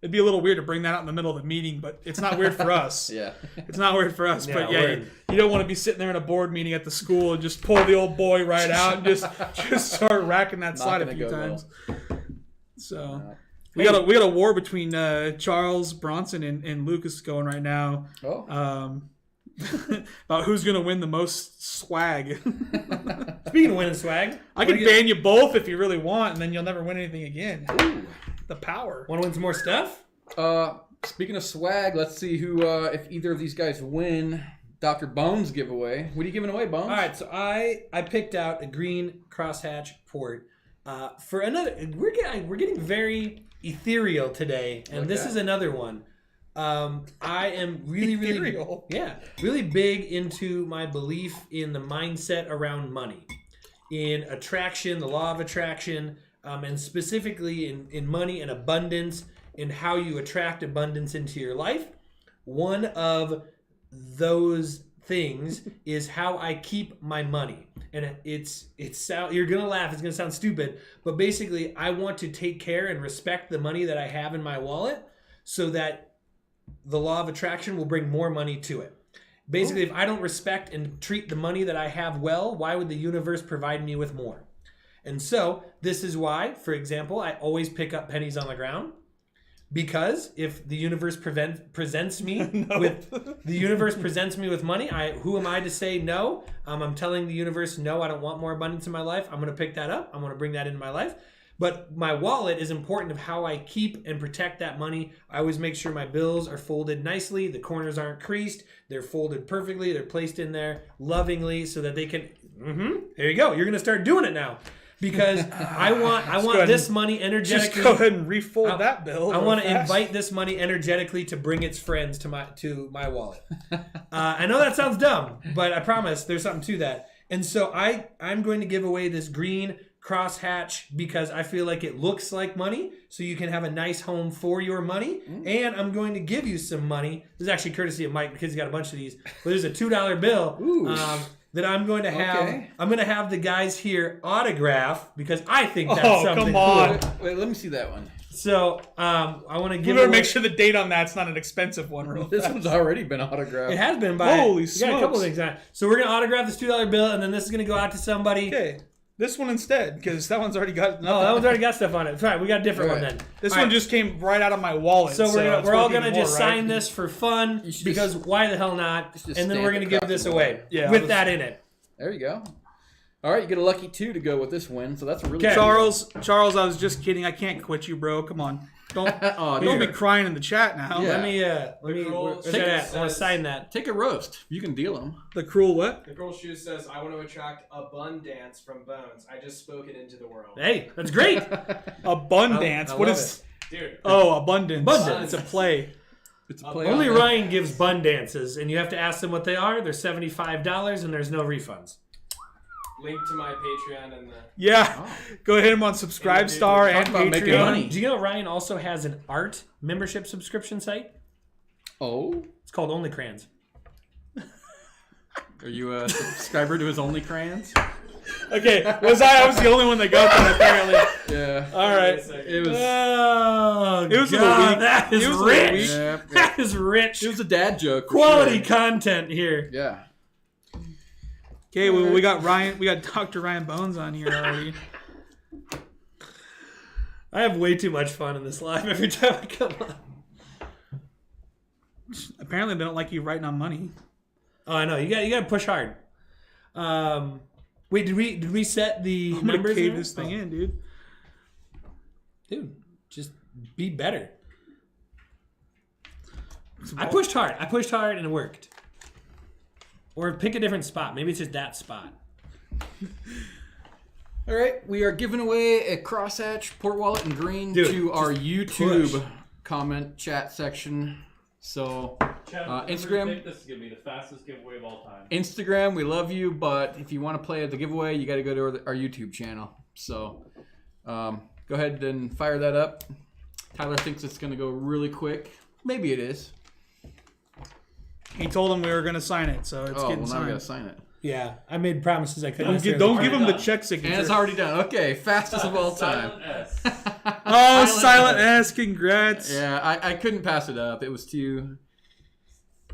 It'd be a little weird to bring that out in the middle of the meeting, but it's not weird for us. It's not weird for us. But you don't want to be sitting there in a board meeting at the school and just pull the old boy right out and just start racking that slide a few times. Well. So. We got a war between Charles Bronson and Lucas going right now. About who's gonna win the most swag. Speaking of winning swag, I can ban you both if you really want, and then you'll never win anything again. Ooh. The power. Want to win some more stuff? Speaking of swag, let's see who if either of these guys win Dr. Bones giveaway. What are you giving away, Bones? All right, so I picked out a green crosshatch port for another. We're getting very ethereal today, and this is another one. I am really big into my belief in the mindset around money, in attraction, the law of attraction, and specifically in money and abundance, in how you attract abundance into your life. One of those things is how I keep my money. And it's you're going to laugh, it's going to sound stupid, but basically I want to take care and respect the money that I have in my wallet so that the law of attraction will bring more money to it. Basically, if I don't respect and treat the money that I have well, why would the universe provide me with more? And so this is why, for example, I always pick up pennies on the ground. Because if the universe presents me with money, who am I to say no? I'm telling the universe, no, I don't want more abundance in my life. I'm going to pick that up. I'm going to bring that into my life. But my wallet is important of how I keep and protect that money. I always make sure my bills are folded nicely. The corners aren't creased. They're folded perfectly. They're placed in there lovingly so that they can... There you go. You're going to start doing it now. Because I want this money energetically. Just go ahead and refold that bill. I want to invite this money energetically to bring its friends to my wallet. I know that sounds dumb, but I promise there's something to that. And so I'm going to give away this green crosshatch because I feel like it looks like money, so you can have a nice home for your money. And I'm going to give you some money. This is actually courtesy of Mike because he's got a bunch of these. But there's a $2 bill. That I'm going to have. Okay. I'm going to have the guys here autograph because I think that's something cool. Wait, let me see that one. So I want to give. We better make sure the date on that's not an expensive one. This one's already been autographed. It has been by. Holy smokes! Got a couple of things on it. So we're going to autograph this $2 bill, and then this is going to go out to somebody. Okay. This one instead, because that one's already got. No, that one's already got stuff on it. It's fine. We got a different one then. This All one right. just came right out of my wallet. So we're all gonna just right? sign this for fun because why the hell not? just And then stamp we're gonna it give across this the away Yeah, with I'll that in it. There you go. All right, you get a lucky 2 to go with this win, so that's a really Okay. Charles, I was just kidding. I can't quit you, bro. Come on, don't Oh, don't be dear. crying in the chat now. Yeah. Let me. Rickroll Where's that at? I want to says- sign that. Take a roast. You can deal them. The cruel what? The girl shoe says, "I want to attract abundance from Bones. I just spoke it into the world." Hey, that's great. Abundance. I What love is? Dude, Oh, abundance. Abundance. It's a play. It's a play. Only on that. Ryan gives bun dances, and you have to ask them what they are. They're $75, and there's no refunds. link to my Patreon and the. Yeah. Oh. Go ahead on Subscribestar Talk and about making Patreon. money. Do you know Ryan also has an art membership subscription site? Oh, It's called Only Crayons. are you a subscriber to his Only Crayons? Okay, was I was the only one that got that apparently. Yeah. All right. It was. Oh, It was a God, week. that is It was a rich. week. Yeah, That is rich. it was a dad joke. for Quality sure. content here. Yeah. Okay, well, we got Ryan. We got Dr. Ryan Bones on here already. I have way too much fun in this live every time I come on. Apparently, they don't like you writing on money. Oh, I know. You got to push hard. Wait, did we set the I'm gonna numbers? cave here? this thing in, dude. Dude, just be better. I pushed hard and it worked. Or pick a different spot. Maybe it's just that spot. All right, we are giving away a crosshatch, port wallet, and green Dude, to our YouTube push. comment chat section. So Chad, Instagram. think this is gonna be the fastest giveaway of all time. Instagram, we love you, but if you want to play the giveaway, you got to go to our YouTube channel. So go ahead and fire that up. Tyler thinks it's going to go really quick. Maybe it is. He told him we were gonna sign it, so it's Oh, getting well, now we got signed. to sign it. Yeah, I made promises I couldn't. Don't give him the done. check signature. And it's already done. Okay, fastest of all time. Silent S. Oh, Silent S, congrats. Yeah, I couldn't pass it up. It was too...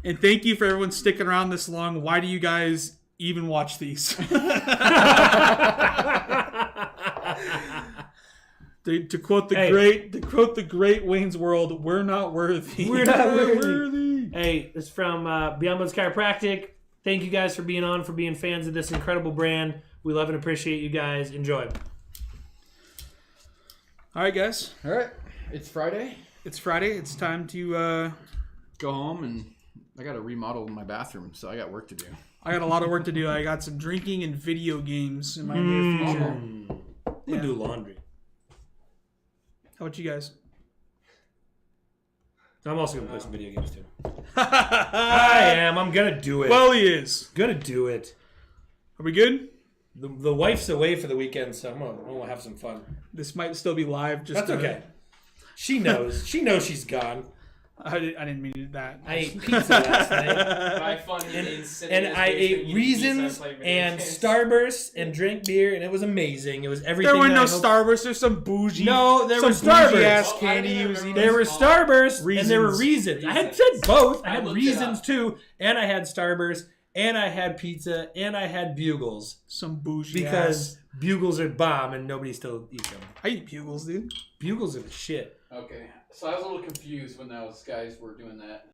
And thank you for everyone sticking around this long. Why do you guys even watch these? To quote the great Wayne's World, we're not worthy. We're not worthy. Hey, it's from Beyond Bones Chiropractic. Thank you guys for being on, for being fans of this incredible brand. We love and appreciate you guys. Enjoy. All right, guys. All right, it's Friday. It's Friday. It's time to... Go home, and I got to remodel my bathroom, so I got work to do. I got a lot of work to do. I got some drinking and video games in my near future. We do laundry. How about you guys? I'm also going to play some video games too. I am. I'm going to do it. Well, he is. Going to do it. Are we good? The wife's away for the weekend, so I'm gonna have some fun. This might still be live. Just That's okay. She knows. She knows she's gone. I didn't mean to do that. I ate pizza last night. My fun is And I ate raisins and Starburst and drank beer, and it was amazing. It was everything. There were that no I hoped- Starburst. There's some bougie. No, there some were Starburst. bougie ass Well, I candy didn't he was remember. eating. There were Starburst and there were Reasons. Reasons. I had said both. I I had looked it Reasons up. too, and I had Starburst, and I had pizza, and I had Bugles Some bougie because ass. Bugles are bomb and nobody still eats them. I eat Bugles, dude. Bugles are the shit. Okay, so I was a little confused when those guys were doing that.